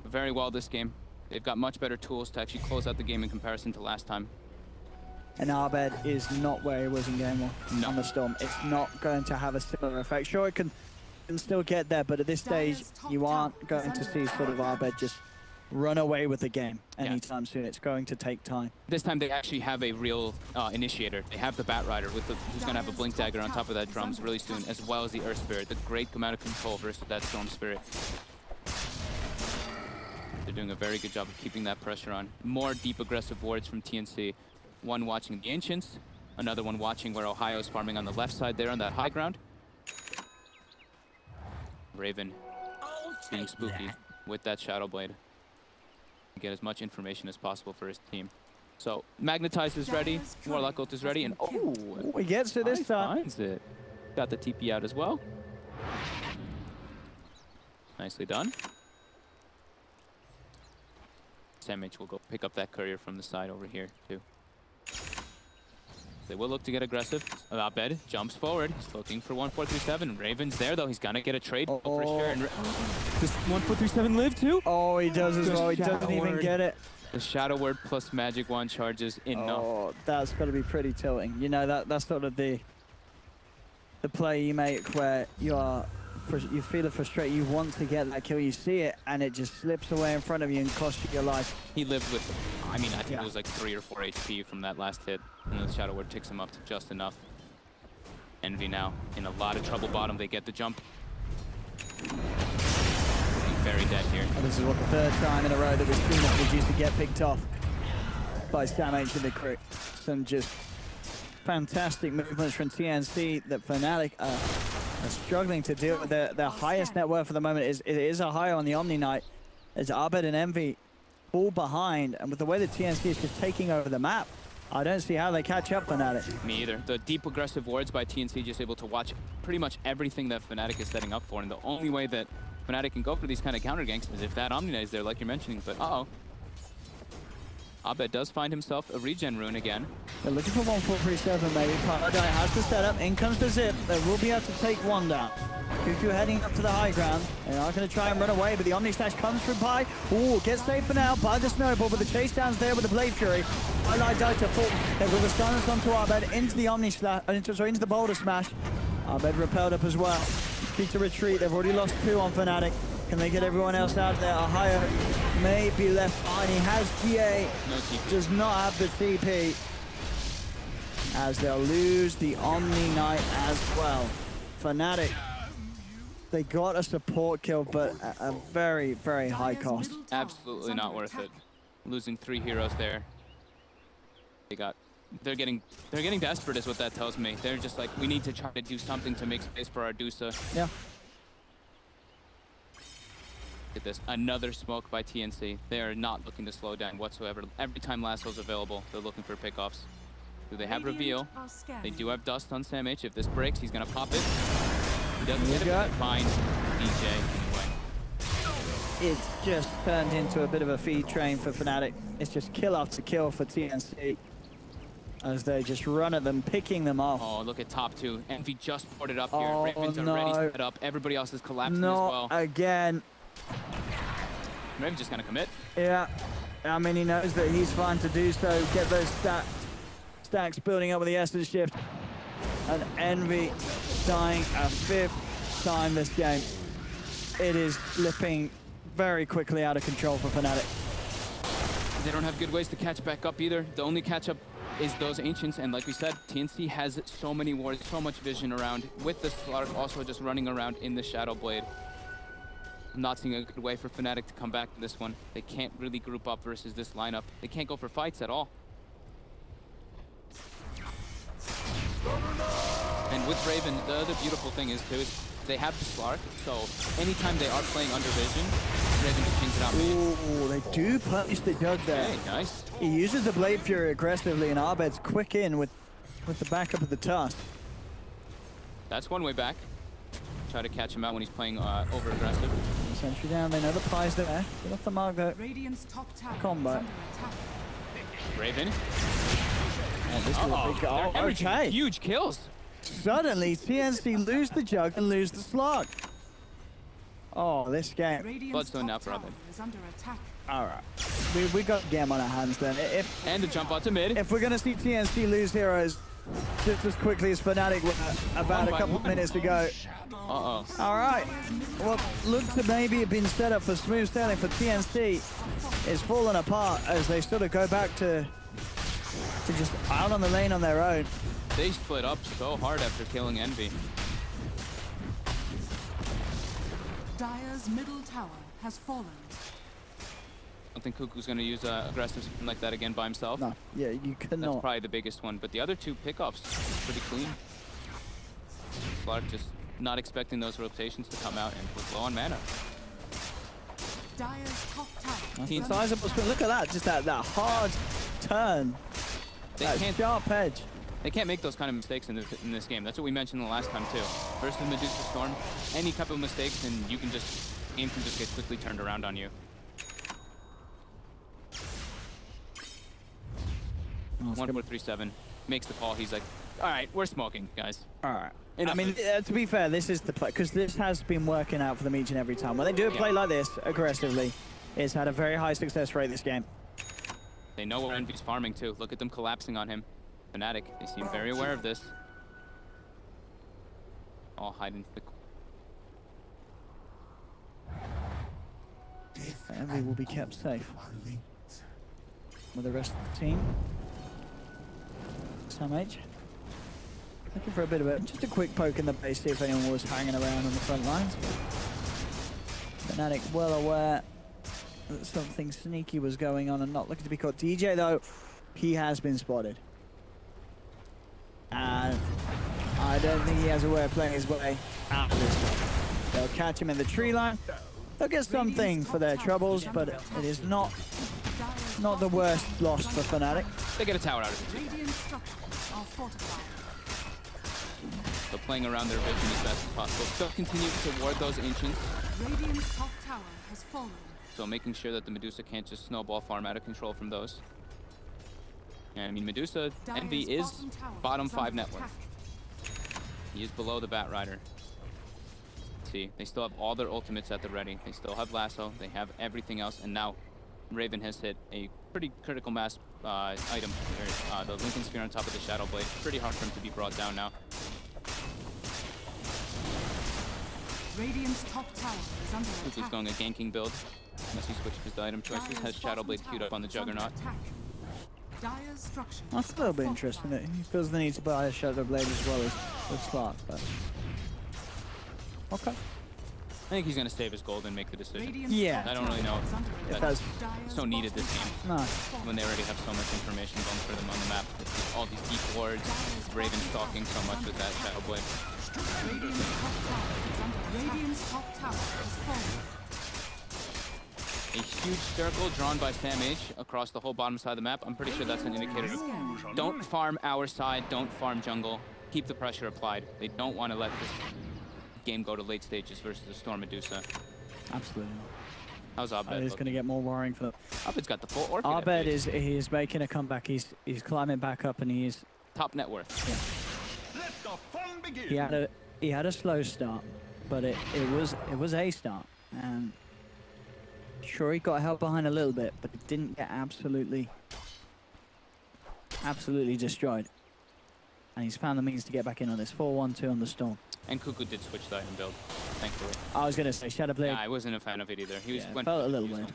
very well this game. They've got much better tools to actually close out the game in comparison to last time. And Abed is not where he was in game 1 on the Storm. It's not going to have a similar effect. Sure, it can still get there, but at this stage, you aren't going to see sort of Abed just run away with the game anytime soon. It's going to take time. This time they actually have a real initiator. They have the Bat Rider who's going to have a Blink Dagger on top of that drums really soon, as well as the Earth Spirit. The great amount of control versus that Storm Spirit. They're doing a very good job of keeping that pressure on. More deep aggressive wards from TNC. One watching the Ancients, another one watching where Ohio's farming on the left side there on that high ground. Raven being spooky with that Shadow Blade. Get as much information as possible for his team. So Magnetize is ready, Warlock ult is ready, and he gets to this time. Finds it. Got the TP out as well. Nicely done. SamH will go pick up that courier from the side over here too. They will look to get aggressive. Abed jumps forward. He's looking for 1437. Raven's there though. He's gonna get a trade for sure. And does 1437 live too? Oh, he does as well. He doesn't even get it. The Shadow Word plus Magic Wand charges enough. Oh, that's got to be pretty tilting. You know, that's sort of the play you make where you feel frustrated, you want to get that kill, you see it, and it just slips away in front of you and costs you your life. He lived with, I mean, I think it was like 3 or 4 HP from that last hit, and the Shadow Word ticks him up to just enough. Envy now in a lot of trouble bottom. They get the jump. Very dead here. And this is what the 3rd time in a row that we've seen that Medusa get picked off by SamH and the crew. Some just fantastic movements from TNC that Fnatic are struggling to deal with. Their highest net worth for the moment is a high on the Omni Knight, as Abed and Envy fall behind, and with the way that TNC is just taking over the map, I don't see how they catch up Fnatic. Me either. The deep aggressive wards by TNC just able to watch pretty much everything that Fnatic is setting up for, and the only way that Fnatic can go for these kind of counter ganks is if that Omni Knight is there, like you're mentioning, but Abed does find himself a regen rune again. They're looking for 1437 maybe. Paradise has the setup. In comes the zip. They will be able to take one down. Cuckoo heading up to the high ground. They are going to try and run away, but the Omni Slash comes from Pi. Ooh, gets saved for now by the Snowball, but the chase down's there with the Blade Fury. Highlight died to fall. They will the stun onto Abed into the Omni Slash, into the Boulder Smash. Abed repelled up as well. Need to retreat. They've already lost 2 on Fnatic. Can they get everyone else out there? Ohio may be left behind. He has GA, does not have the TP. As they'll lose the Omni Knight as well. Fnatic, they got a support kill, but at a very, very high cost. Absolutely not worth it. Losing 3 heroes there. They're getting desperate is what that tells me. They're just like, we need to try to do something to make space for our Dusa. Yeah. Look at this, another smoke by TNC. They are not looking to slow down whatsoever. Every time Lasso's available, they're looking for pickoffs. Do they have reveal? They do have dust on SamH. If this breaks, he's gonna pop it. He doesn't get it. Fine, DJ. it's just turned into a bit of a feed train for Fnatic. It's just kill after kill for TNC as they just run at them, picking them off. Oh, look at top two. Envy just poured it up here. Oh, Raven's no. already set up. Everybody else is collapsing Not as well. again. Raven's just gonna commit. Yeah, I mean, he knows that he's fine to do so. Get those stacks building up with the Essence Shift. And Envy dying a 5th time this game. It is slipping very quickly out of control for Fnatic. They don't have good ways to catch back up either. The only catch up is those Ancients, and like we said, TNC has so many wards, so much vision around, with the Slark also just running around in the Shadow Blade. I'm not seeing a good way for Fnatic to come back to this one. They can't really group up versus this lineup. They can't go for fights at all. And with Raven, the other beautiful thing is too, is they have the Slark, so anytime they are playing under vision, Raven just pings it out. Ooh, they do punish the Jug there. Okay, nice. He uses the Blade Fury aggressively, and Abed's quick in with the backup of the Tusk. That's one way back. Try to catch him out when he's playing over aggressive. Sentry down, they know the pie's there. Get off the mark though. Radiant's top tower Combo. is under attack. Raven. Oh, this is a big goal. They're averaging Okay. huge kills. Suddenly, TNC lose the Jug and lose the Slug. Oh, this game. Radiant's Bloodstone now top for tower Robin. is under attack. All right. We got game on our hands then. And a jump out to mid. If we're going to see TNC lose heroes just as quickly as Fnatic were about a couple of minutes ago. Uh-oh. All right. What looked to maybe have been set up for smooth sailing for TNC is falling apart as they sort of go back to just out on the lane on their own. They split up so hard after killing Envy. Dire's middle tower has fallen. I don't think Cuckoo's going to use aggressive something like that again by himself. No, yeah, you That's cannot. probably the biggest one, but the other two pickoffs pretty clean. Clark just not expecting those rotations to come out and was low on mana. Dire's top tower. That's is a under sizable attack. spin. Look at that, just that hard turn. They That can't sharp edge. They can't make those kind of mistakes in this game. That's what we mentioned the last time too. Versus Medusa Storm, any couple of mistakes and you can just, game can just get quickly turned around on you. Oh, 1437 makes the call. He's like, all right, we're smoking, guys. all right. Enough I mean, of this. to be fair, this is the play, because this has been working out for them each and every time. When they do a play like this, aggressively, it's had a very high success rate this game. They know where Envy's farming too. Look at them collapsing on him. Fnatic, they seem very aware of this. All hiding the... Envy will be kept safe with the rest of the team. Sam H. Looking for a bit of just a quick poke in the base, see if anyone was hanging around on the front lines. Fnatic well aware that something sneaky was going on and not looking to be caught. DJ though, he has been spotted. And I don't think he has a way of playing his way out of this. They'll catch him in the tree line. They'll get something for their troubles, but it is not the worst loss for Fnatic. They get a tower out of it too. Radiant structures are fortified. So playing around their vision as best as possible. Still continue to ward those Ancients. Radiant's top tower has fallen. So making sure that the Medusa can't just snowball farm out of control from those. And I mean, Medusa, Envy is bottom 5 net worth. He is below the Bat Rider. See, they still have all their ultimates at the ready. They still have Lasso, they have everything else, and now Raven has hit a pretty critical mass item here. The Lincoln Sphere on top of the Shadow Blade. Pretty hard for him to be brought down now. Radiant's top tower is under Cuckoo's attack. going a ganking build, unless he switches his item choices. Has Shadow Blade queued up on the Juggernaut. Dire's structures That's a little bit are interesting that fortified. he feels the need to buy a Shadow Blade as well as Slark, but... Okay. I think he's going to save his gold and make the decision. Radiant's Yeah. top I don't really tower know is under if attack. that's Dire's so needed this bottom game. No. tower has When they already have so much information going for them on the map. With all these deep wards, Raven stalking so much with that Shadow Blade. fallen. Radiant's top tower is under attack. Radiant's top tower has fallen. A huge circle drawn by Sam H across the whole bottom side of the map. I'm pretty sure that's an indicator of don't farm our side, don't farm jungle. Keep the pressure applied. They don't want to let this game go to late stages versus the Storm Medusa. Absolutely. How's Abed? He's going to get more worrying for them. Abed's got the full orchid. Abed is making a comeback. He's climbing back up, and he's top net worth. Yeah. Let the fun begin. He had a slow start, but it was a start, and sure he got help behind a little bit, but it didn't get absolutely destroyed. And he's found the means to get back in on this 4-1-2 on the Storm. And Cuckoo did switch the item build, thankfully. I was gonna say Shadowblade. Yeah, I wasn't a fan of it either. He was went felt a little weird.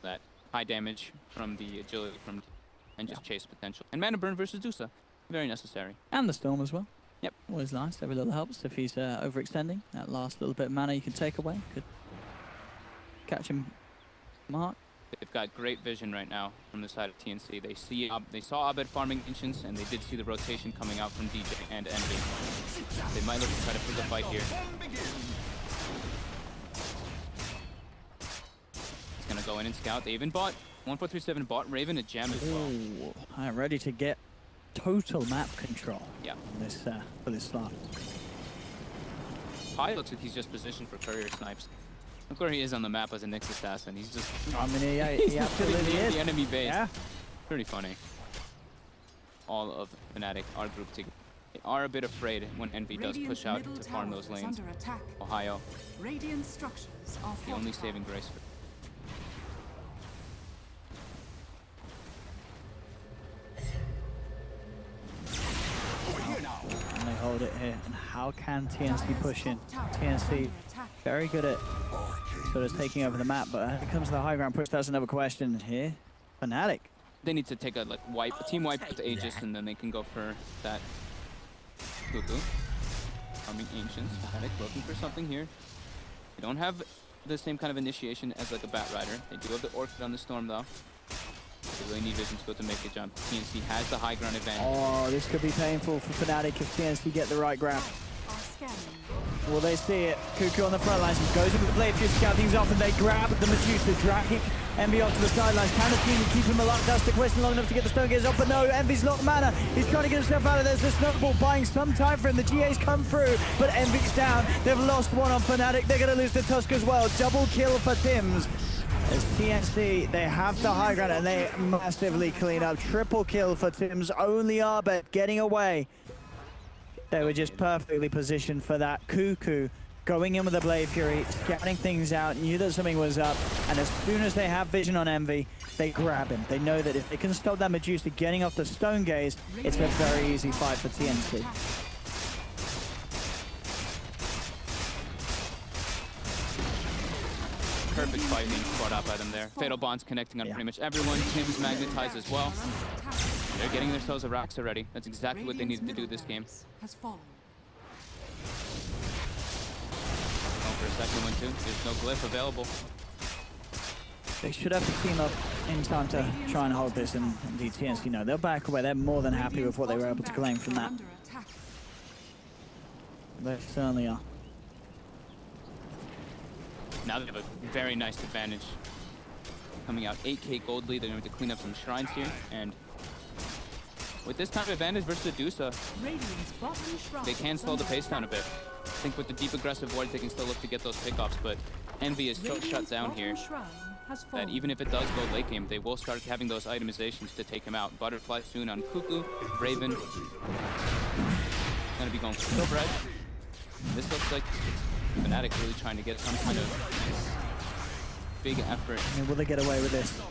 That high damage from the agility and just chase potential. And mana burn versus Dusa, very necessary. And the Storm as well. Yep. Always nice. Every little helps if he's overextending. That last little bit of mana you can take away could catch him. Mark. They've got great vision right now from the side of TNC. They saw Abed farming Ancients, and they did see the rotation coming out from DJ and Envy. They might look to try to pick a fight here. He's gonna go in and scout. They even bought 1437 bought Raven a gem as well. Ooh, I'm ready to get total map control. Yeah. For this slot. Pi looks like he's just positioned for courier snipes. Look where he is on the map as a Nyx assassin. He's just. I mean, he absolutely is. The enemy base. Yeah. Pretty funny. All of Fnatic are grouped together. They are a bit afraid when Envy does push out to farm those lanes. Ohio. Radiant structures are The only saving grace for. And they hold it here. And how can TNC push in? TNC very good at sort of taking over the map, but when it comes to the high ground push, that's another question here. Fnatic. They need to take a team wipe with Aegis, and then they can go for that Cuckoo. Farming Ancients. Fnatic looking for something here. They don't have the same kind of initiation as like a Bat Rider. They do have the Orchid on the Storm though. They really need vision to go to make the jump. TNC has the high ground advantage. Oh, this could be painful for Fnatic if TNC get the right grab. Will they see it? Cuckoo on the front lines. He goes into the blade, just scout things off, and they grab the Medusa, dragging Envy off to the sidelines. Can the team keep him alive? That's the question. Long enough to get the stone gaze off, but no, Envy's not mana. He's trying to get himself out of there. There's the snowball buying some time for him. The GA's come through, but Envy's down. They've lost one on Fnatic. They're going to lose the Tusk as well. Double kill for Tims. As TNC, they have the high ground, and they massively clean up. Triple kill for Tims. Only Arbet getting away. They were just perfectly positioned for that. Cuckoo going in with the Blade Fury, scouting things out, knew that something was up, and as soon as they have vision on Envy, they grab him. They know that if they can stop that Medusa getting off the Stone Gaze, it's a very easy fight for TNC. Perfect fight being brought out by them there. Fatal Bonds connecting on pretty much everyone. Tim's magnetized as well. They're getting themselves a Rax already. That's exactly what they needed to do this game. Going for a second one too. There's no glyph available. They should have to team up in time to try and hold this, and indeed TNC know. They'll back away. They're more than happy with what they were able to claim from that. They certainly are. Now they have a very nice advantage. Coming out 8k gold lead, they're going to clean up some shrines here, and with this kind of advantage versus the Dusa, they can slow the pace down a bit. I think with the deep aggressive wards, they can still look to get those pickoffs, but Envy is so shut down here that even if it does go late game, they will start having those itemizations to take him out. Butterfly soon on Cuckoo, Raven. Going to be going for Bread. This looks like Fnatic really trying to get some kind of big effort. I mean, will they get away with this?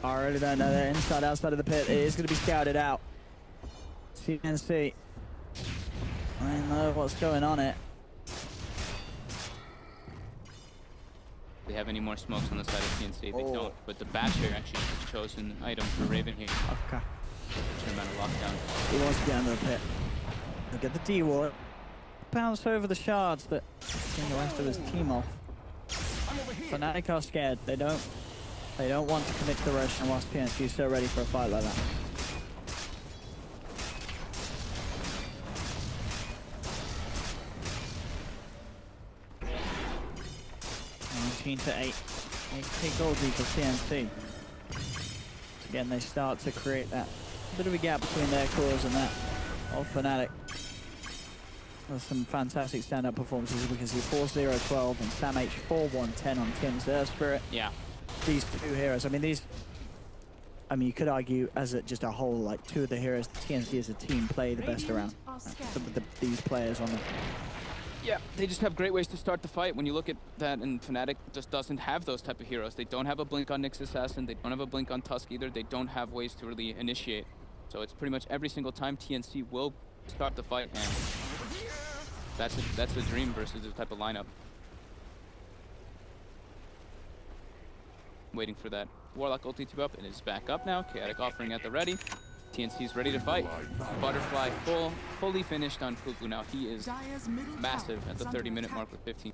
I really don't know. They're inside, outside of the pit. It is going to be scouted out. TNC. I don't know what's going on here. They have any more smokes on the side of TNC? They don't. But the Basher actually is the chosen item for Raven here. Okay. Turn him out of lockdown. He wants to get into the pit. Look at the D-Ward. Bounce over the shards that bring the rest of his team off. Fnatic are scared. They don't want to commit to the rush, and whilst TNC is so ready for a fight like that. 19 to 8. 8k gold lead for TNC. Again, they start to create that bit of a gap between their cores and that of Fnatic. There's some fantastic stand-up performances. We can see 4-0-12 and Sam H 4-1-10 on Tim's Earth Spirit. Yeah. These two heroes, I mean, you could argue as just a whole, like, two of the heroes, the TNC as a team play the best around. These players on them. Yeah, they just have great ways to start the fight. When you look at that, and Fnatic just doesn't have those type of heroes. They don't have a blink on Nyx Assassin. They don't have a blink on Tusk either. They don't have ways to really initiate. So it's pretty much every single time TNC will start the fight, and that's a dream versus this type of lineup. Waiting for that Warlock ulti to up. It is back up now. Chaotic offering at the ready. TNC's ready to fight. Butterfly fully finished on Kuku. Now he is massive at the 30-minute mark with 15.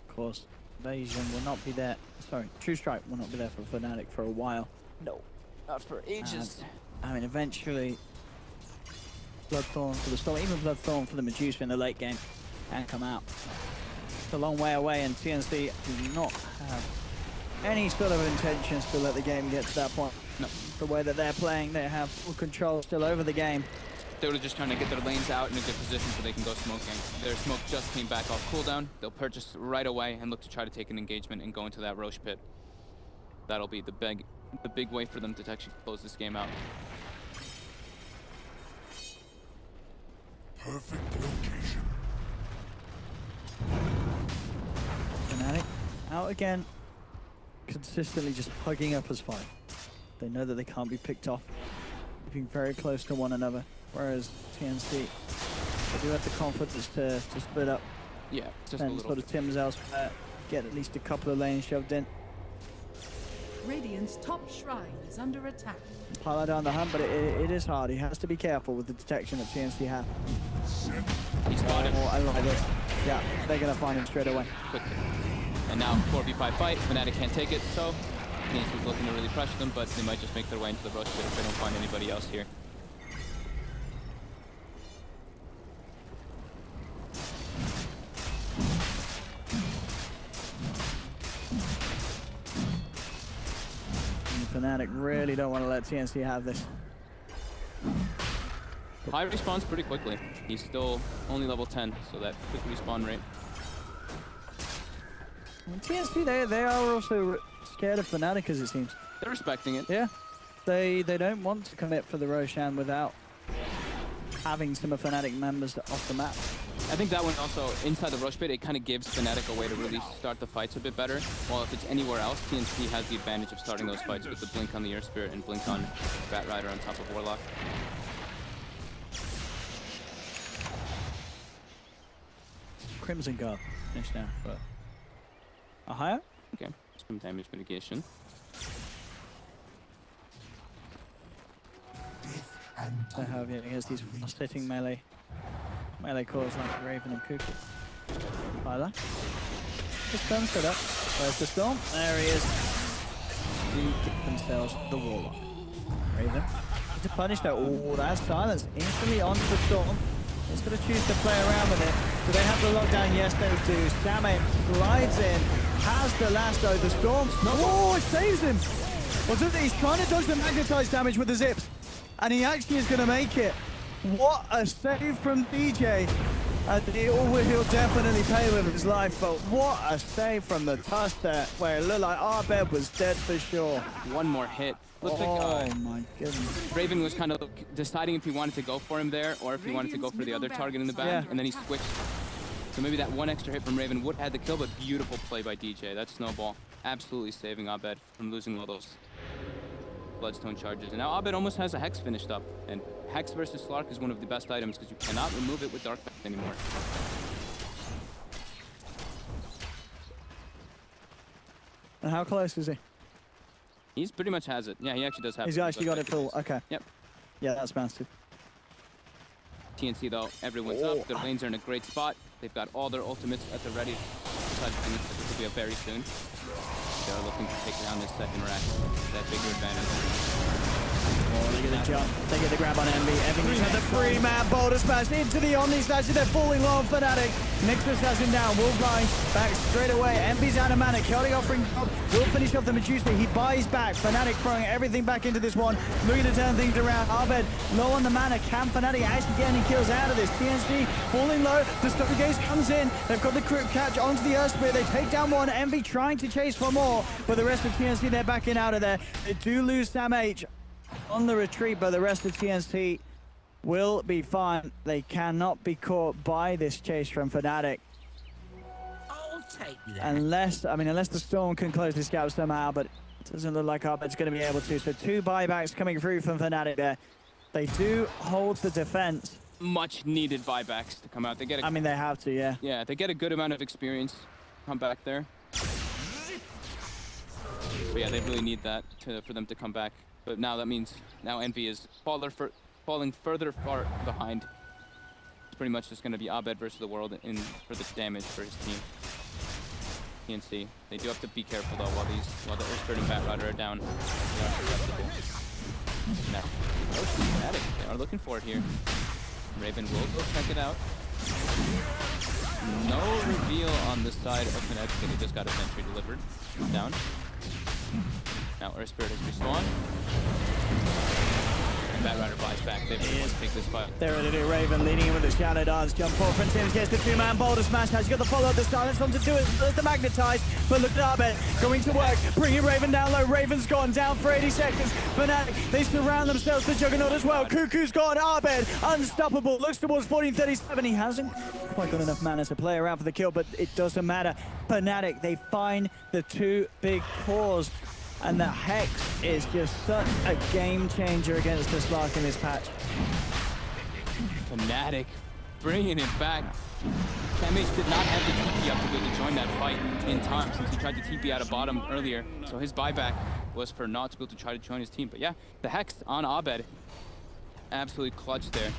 Of course, Invasion will not be there. Sorry, True Strike will not be there for Fnatic for a while. No, not for ages. I mean, eventually, Bloodthorn for the Storm, even Bloodthorn for the Medusa in the late game can come out. It's a long way away, and TNC do not have any sort of intentions to let the game get to that point. No. The way that they're playing, they have full control still over the game. They were just trying to get their lanes out in a good position so they can go smoking. Their smoke just came back off cooldown. They'll purchase right away and look to try to take an engagement and go into that Roche pit. That'll be the big way for them to actually close this game out. Perfect location. Fnatic out again, consistently just hugging up as 5. They know that they can't be picked off, keeping very close to one another. Whereas TNC, they do have the confidence to split up. Yeah, just a and little. sort of Tim's elsewhere, get at least a couple of lanes shoved in. Radiant's top shrine is under attack. Pile down the hunt, but it is hard. He has to be careful with the detection that TNC have. He spotted him I like this. Yeah, they're gonna find him straight away. quickly. And now 4v5 fight. Fnatic can't take it, so TNC's looking to really pressure them, but they might just make their way into the Roche pit if they don't find anybody else here. Fnatic really don't want to let TNC have this. High respawns pretty quickly. He's still only level 10, so that quick respawn rate. And TNC, they are also scared of Fnatic, as it seems. They're respecting it. Yeah, they don't want to commit for the Roshan without having some of Fnatic members off the map. I think that one also, inside the Roche pit, it kind of gives Fnatic a way to really start the fights a bit better. While if it's anywhere else, TNC has the advantage of starting those fights with the blink on the Air Spirit and blink on Bat Rider on top of Warlock. Crimson Guard finished now for Ohio. Okay, some damage mitigation. So how here's these sitting melee cores like Raven and Cuckoo. Tyler. Just turn straight up. Where's the Storm? There he is. They get themselves the Warlock. Raven. To punish that. Oh, that's silence. Instantly onto the Storm. He's going to choose to play around with it. Do they have the lockdown? Yes, they do. Samit glides in. Has the last though. The Storm. Oh, it saves him. Well, he's trying to dodge the magnetized damage with the zips. And he actually is going to make it. What a save from DJ. And he'll definitely pay with his life, but what a save from the Tusk there, where it looked like Arbed was dead for sure. One more hit. Looks like, my goodness. Raven was kind of deciding if he wanted to go for him there, or if he wanted to go for the other target in the back, and then he switched. So maybe that one extra hit from Raven would add the kill, but beautiful play by DJ. That snowball absolutely saving Abed from losing all those Bloodstone charges. And now Abed almost has a Hex finished up, and Hex versus Slark is one of the best items because you cannot remove it with Dark Pact anymore. And how close is he? He's pretty much has it. Yeah, he actually does have it. He's actually got it full. Okay. Yep. Yeah, that's massive. TNC though, everyone's up. Their lanes are in a great spot. They've got all their ultimates at the ready. Besides, this will be up very soon. They're looking to take down this second rack. That bigger advantage. Oh, they get the jump. They get the grab on Envy. Envy needs the three-man boulder smash into the Omni Slash. They're falling low on Fnatic. Nixus has him down. Will buy back straight away. Envy's out of mana. Kelly offering up. Will finish off the Medusa. He buys back. Fnatic throwing everything back into this one. Looking to turn things around. Abed low on the mana. Can Fnatic actually get any kills out of this? TNC falling low. The Stargaze comes in. They've got the crypt catch onto the Earth Spirit. They take down one. Envy trying to chase for more. But the rest of TNC, they're backing out of there. They do lose Sam H on the retreat, but the rest of TNC will be fine. They cannot be caught by this chase from Fnatic. I'll take that. Unless the Storm can close this gap somehow, but it doesn't look like Arbed's going to be able to. So 2 buybacks coming through from Fnatic there. They do hold the defense. Much needed buybacks to come out. They get. They have to, yeah. Yeah, they get a good amount of experience. Come back there. But yeah, they really need that for them to come back. But now that means Envy is falling further far behind. It's pretty much just going to be Abed versus the world for this damage for his team. TNC. They do have to be careful though while the Earthbird and Batrider are down. They are susceptible. Now, Fnatic. They are looking for it here. Raven will go check it out. No reveal on the side of Fnatic, but he just got a sentry delivered. Down. Now Earth Spirit has respawned. And Batrider buys back. They really want to take this fight. They're ready to do Raven leading in with the Shadow Dance. Jump forward from Timms, gets the 2-man boulder smash. Has got the follow-up this time. It's going to do it. There's the Magnetize. But look at Abed going to work. Bringing Raven down low. Raven's gone down for 80 seconds. Fnatic, they surround themselves to Juggernaut as well. Cuckoo's gone. Abed, unstoppable. Looks towards 1437. He hasn't quite got enough mana to play around for the kill, but it doesn't matter. Fnatic, they find the 2 big cores. And the Hex is just such a game changer against the Slark in this patch. Fnatic bringing it back. Sam H did not have the TP up to be able to join that fight in time since he tried to TP out of bottom earlier. So his buyback was for not to be able to try to join his team. But yeah, the Hex on Abed. Absolutely clutch there.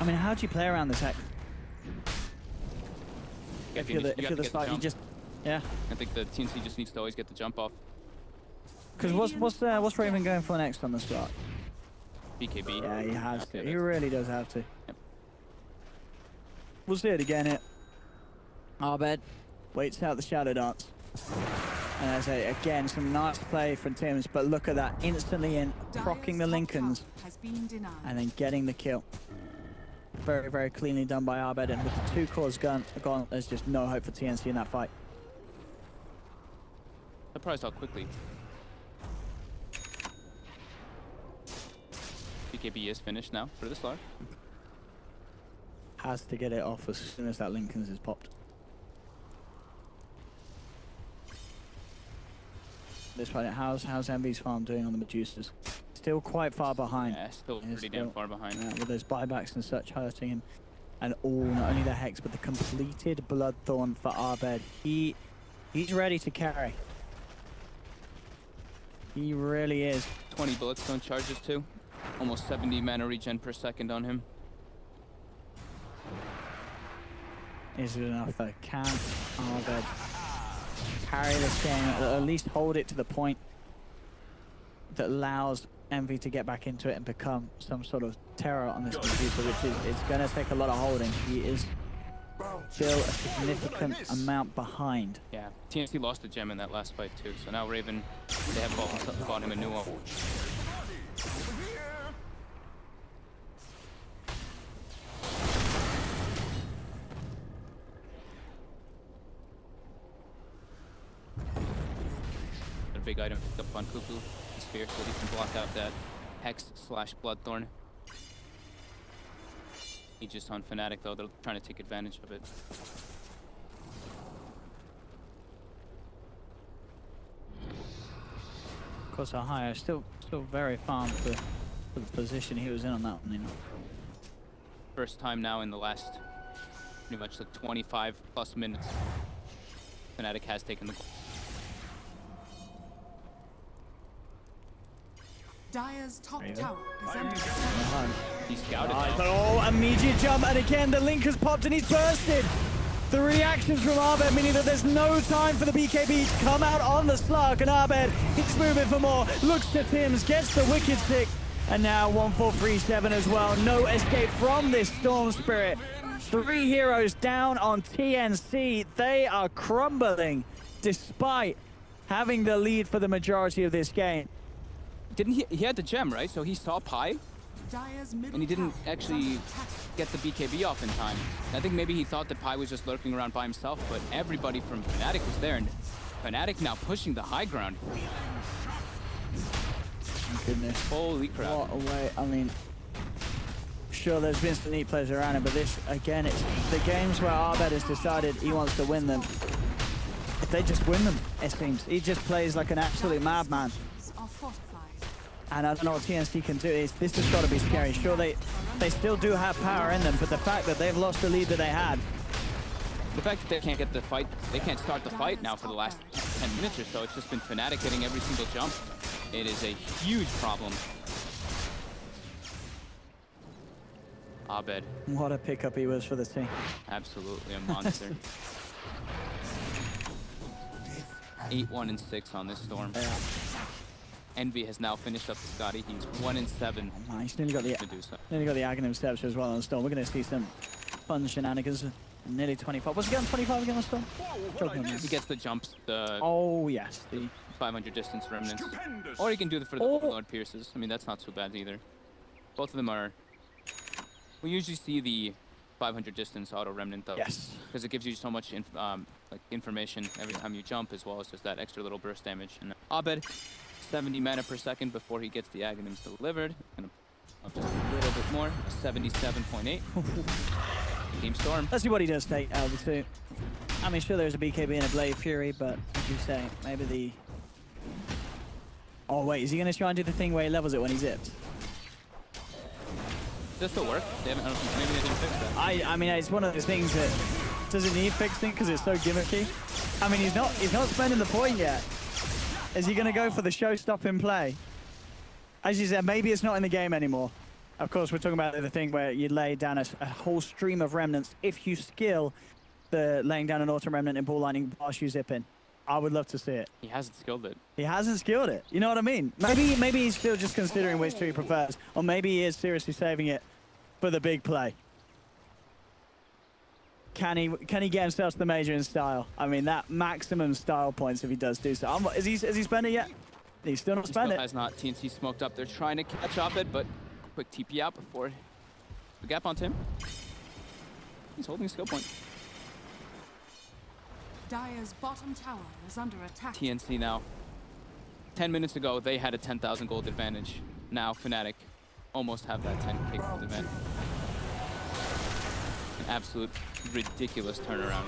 How do you play around this Hex? If you're the Slark, you just... Yeah. I think the TNC just needs to always get the jump off. Because what's Raven going for next on the start? BKB. Yeah, he has to. He really does have to. Yep. We'll see it again here. Abed waits out the Shadow Dance. And I say again, some nice play from Timms, but look at that, instantly in, proccing the Lincolns, and then getting the kill. Very, very cleanly done by Abed, and with the 2 cores gone, there's just no hope for TNC in that fight. Surprised how quickly. BKB is finished now for the Slark. Has to get it off as soon as that Lincoln's is popped. This fight, how's Envy's farm doing on the Medusas? Still quite far behind. Yeah, still pretty damn far behind. With those buybacks and such hurting him. And not only the Hex, but the completed Bloodthorn for Abed. He's ready to carry. He really is. 20 Bloodstone charges too. Almost 70 mana regen per second on him. Is it enough though? Can Abed carry this game, at least hold it to the point that allows Envy to get back into it and become some sort of terror on this Medusa, which is going to take a lot of holding. He is still a significant amount behind. Yeah, TNC lost a gem in that last fight too, so now Raven, they have bought him a new one. A big item picked up on Cuckoo, the spear, so he can block out that Hex/Bloodthorn. He's just on Fnatic though, they're trying to take advantage of it. Of course, Ohio still very far for the position he was in on that one, you know. First time now in the last pretty much like 25 plus minutes, Fnatic has taken the goal. Dire's top tower is under attack. He scouted Oh, immediate jump, and again the link has popped and he's bursted. The reaction reactions from Abed, meaning that there's no time for the BKB to come out on the Slark, and Abed, he's moving for more, looks to Tim's, gets the Wicked Stick, and now 1437 as well. No escape from this Storm Spirit. 3 heroes down on TNC. They are crumbling despite having the lead for the majority of this game. Didn't he had the gem, right? So he saw Pi, and he didn't actually get the BKB off in time. I think maybe he thought that Pi was just lurking around by himself, but everybody from Fnatic was there, and Fnatic now pushing the high ground. My goodness. Holy crap. What a way. I mean, sure, there's been some neat plays around him, but this, again, it's the games where Abed has decided he wants to win them. If they just win them, it seems. He just plays like an absolute madman. And I don't know what TNC can do. This has got to be scary. Sure, they still do have power in them, but the fact that they've lost the lead that they had. The fact that they can't get the fight, they can't start the fight now for the last 10 minutes or so. It's just been Fnatic hitting every single jump. It is a huge problem. Abed. What a pickup he was for the team. Absolutely a monster. 8-1 and 6 on this Storm. Yeah. Envy has now finished up the Scotty. He's 1-7. Oh man, he's nearly got the Aghanim Steps as well on Storm. We're going to see some fun shenanigans. Nearly 25. What's he getting? 25 again on Storm? He gets the jumps. Oh yes, the 500 distance remnants. Or he can do it for the Overlord Pierces. I mean, that's not too bad either. Both of them are. We usually see the 500 distance auto remnant though. Yes. Because it gives you so much information every time you jump, as well as just that extra little burst damage. And Abed, 70 mana per second before he gets the Aghanims delivered. Gonna up just a little bit more, 77.8. Team Storm. Let's see what he does take out of the two. I mean, sure, there's a BKB and a Blade Fury, but as you say, maybe the... Oh wait, is he going to try and do the thing where he levels it when he zips? Does still work? They haven't, I don't think, maybe they didn't fix that. I mean, it's one of those things that doesn't need fixing because it's so gimmicky. I mean, he's not spending the point yet. Is he going to go for the show-stopping play? As you said, maybe it's not in the game anymore. Of course, we're talking about the thing where you lay down a whole stream of remnants if you skill the laying down an auto remnant in ball lining whilst you zip in. I would love to see it. He hasn't skilled it. He hasn't skilled it. You know what I mean? Maybe he's still just considering which two he prefers, or maybe he is seriously saving it for the big play. Can he get himself to the major in style? I mean, that maximum style points if he does do so. Has he spent it yet? He's still not spent it. Has not. TNC smoked up. They're trying to catch up it, but quick TP out before the gap on Tim. He's holding a skill point. Dire's bottom tower is under attack. TNC now. 10 minutes ago, they had a 10,000 gold advantage. Now Fnatic almost have that 10k gold advantage. An absolute ridiculous turnaround.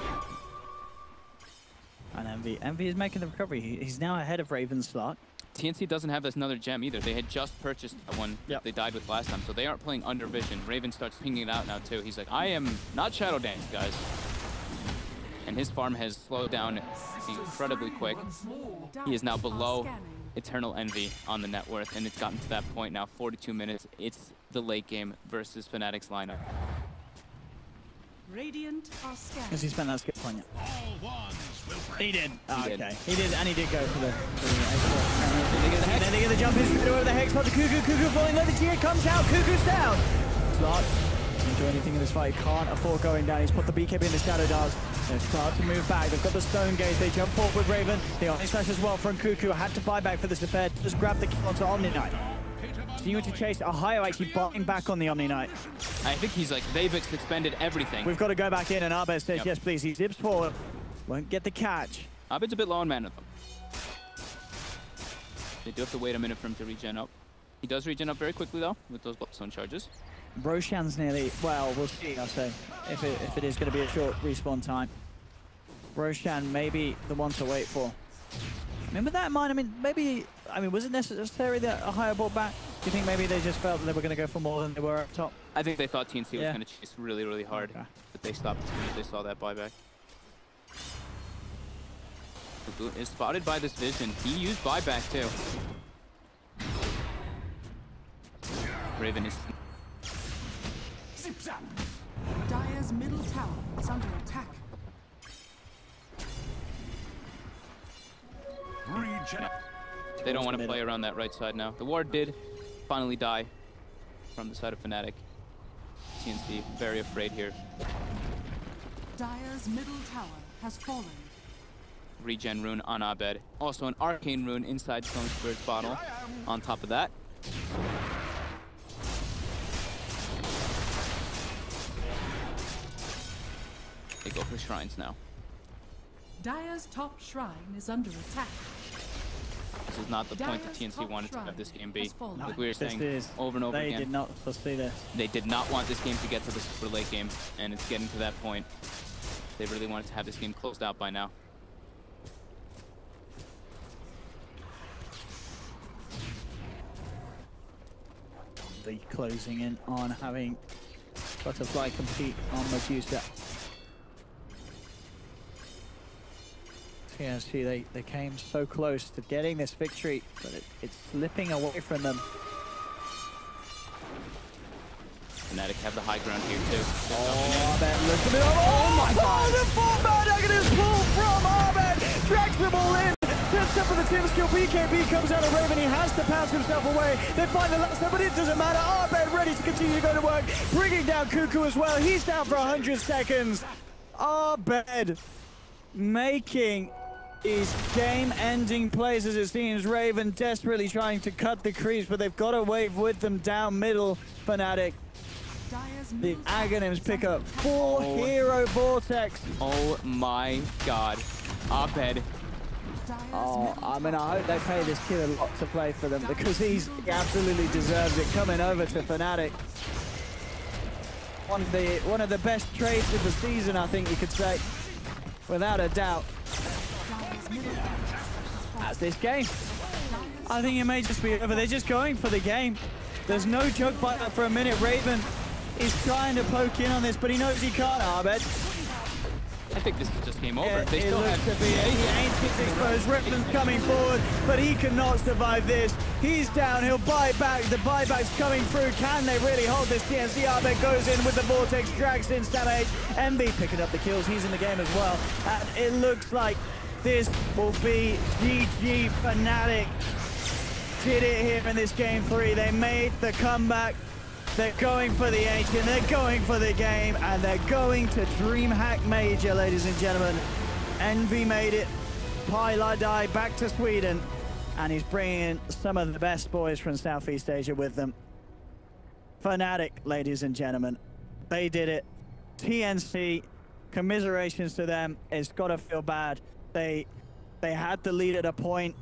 And Envy is making the recovery. He's now ahead of Raven's slot. TNC doesn't have this another gem either. They had just purchased one that they died with last time, so they aren't playing under vision. Raven starts pinging it out now too. He's like, I am not Shadow Dance, guys. And his farm has slowed down incredibly quick. He is now below Eternal Envy on the net worth, and it's gotten to that point now, 42 minutes. It's the late game versus Fnatic's lineup. Radiant are scanning. Has he spent that skill point yet? He did. Oh, okay. He did, and he did go for the then they get the jump in straight over the Hex spot to Cuckoo. Cuckoo falling low. The Tier comes out. Cuckoo's down. Slot doesn't do anything in this fight. He can't afford going down. He's put the BKB in the Shadow Dance. They start to move back. They've got the Stone Gauge. They jump forward with Raven. The Omni Slash as well from Cuckoo. Had to buy back for this affair. Just grab the kill onto Omni Knight. Continue to chase. Ohio actually buying back on the Omni Knight. I think he's like, they've expended everything. We've got to go back in, and Abed says, yes, please. He zips forward. Won't get the catch. Abed's a bit low on mana, though. They do have to wait a minute for him to regen up. He does regen up very quickly, though, with those Bloodstone charges. Roshan's nearly, well, we'll see, I'll say, if it is going to be a short respawn time. Roshan may be the one to wait for. I mean, with that in mind, was it necessary that Ohio brought back? Do you think maybe they just felt that they were going to go for more than they were up top? I think they thought TNC was going to chase really, really hard, but they stopped as soon as they saw that buyback. Is spotted by this vision. He used buyback too. Raven is... Dire's middle tower is under attack. They don't want to play around that right side now. The ward did finally die from the side of Fnatic. TNC very afraid here. Dire's middle tower has fallen. Regen rune on Abed. Also an arcane rune inside Stone Spirit's bottle. On top of that. They go for shrines now. Dire's top shrine is under attack. This is not the point that TNC wanted to have this game be. Like we were saying over and over again. They did not foresee this. They did not want this game to get to the super late game, and it's getting to that point. They really wanted to have this game closed out by now. The closing in on having Butterfly compete on Medusa. TNC, they came so close to getting this victory, but it's slipping away from them. Fnatic have the high ground here too. Abed, look at it. Oh my god! The full-man Aghanim pull from Abed! Drags them all in! Sets up for the team skill. BKB comes out of Raven. He has to pass himself away. They find the last one, but it doesn't matter. Abed ready to continue to go to work. Bringing down Cuckoo as well. He's down for 100 seconds. Abed making these game-ending plays as it seems. Raven desperately trying to cut the creeps, but they've got a wave with them down middle. Fnatic. The Aghanims pick up full hero vortex. Oh my god. Abed. Oh, I mean, I hope they pay this kid a lot to play for them because he absolutely deserves it. Coming over to Fnatic. One of the best trades of the season, I think you could say. Without a doubt. That's this game. I think it may just be over. They're just going for the game. There's no joke by that for a minute. Raven is trying to poke in on this, but he knows he can't, Abed. I think this is just game over. They It still looks have to be the Ancient's exposed. Raven's coming forward, but he cannot survive this. He's down, he'll buy back. The buyback's coming through. Can they really hold this? TNC Abed goes in with the Vortex, drags in Savage. Envy picking up the kills, he's in the game as well. And it looks like this will be GG. Fnatic did it here in this game 3. They made the comeback. They're going for the Ancient, they're going for the game, and they're going to DreamHack Major, ladies and gentlemen. Envy made it. Pyladai back to Sweden, and he's bringing some of the best boys from Southeast Asia with them. Fnatic, ladies and gentlemen, they did it. TNC, commiserations to them. It's got to feel bad. They had the lead at a point.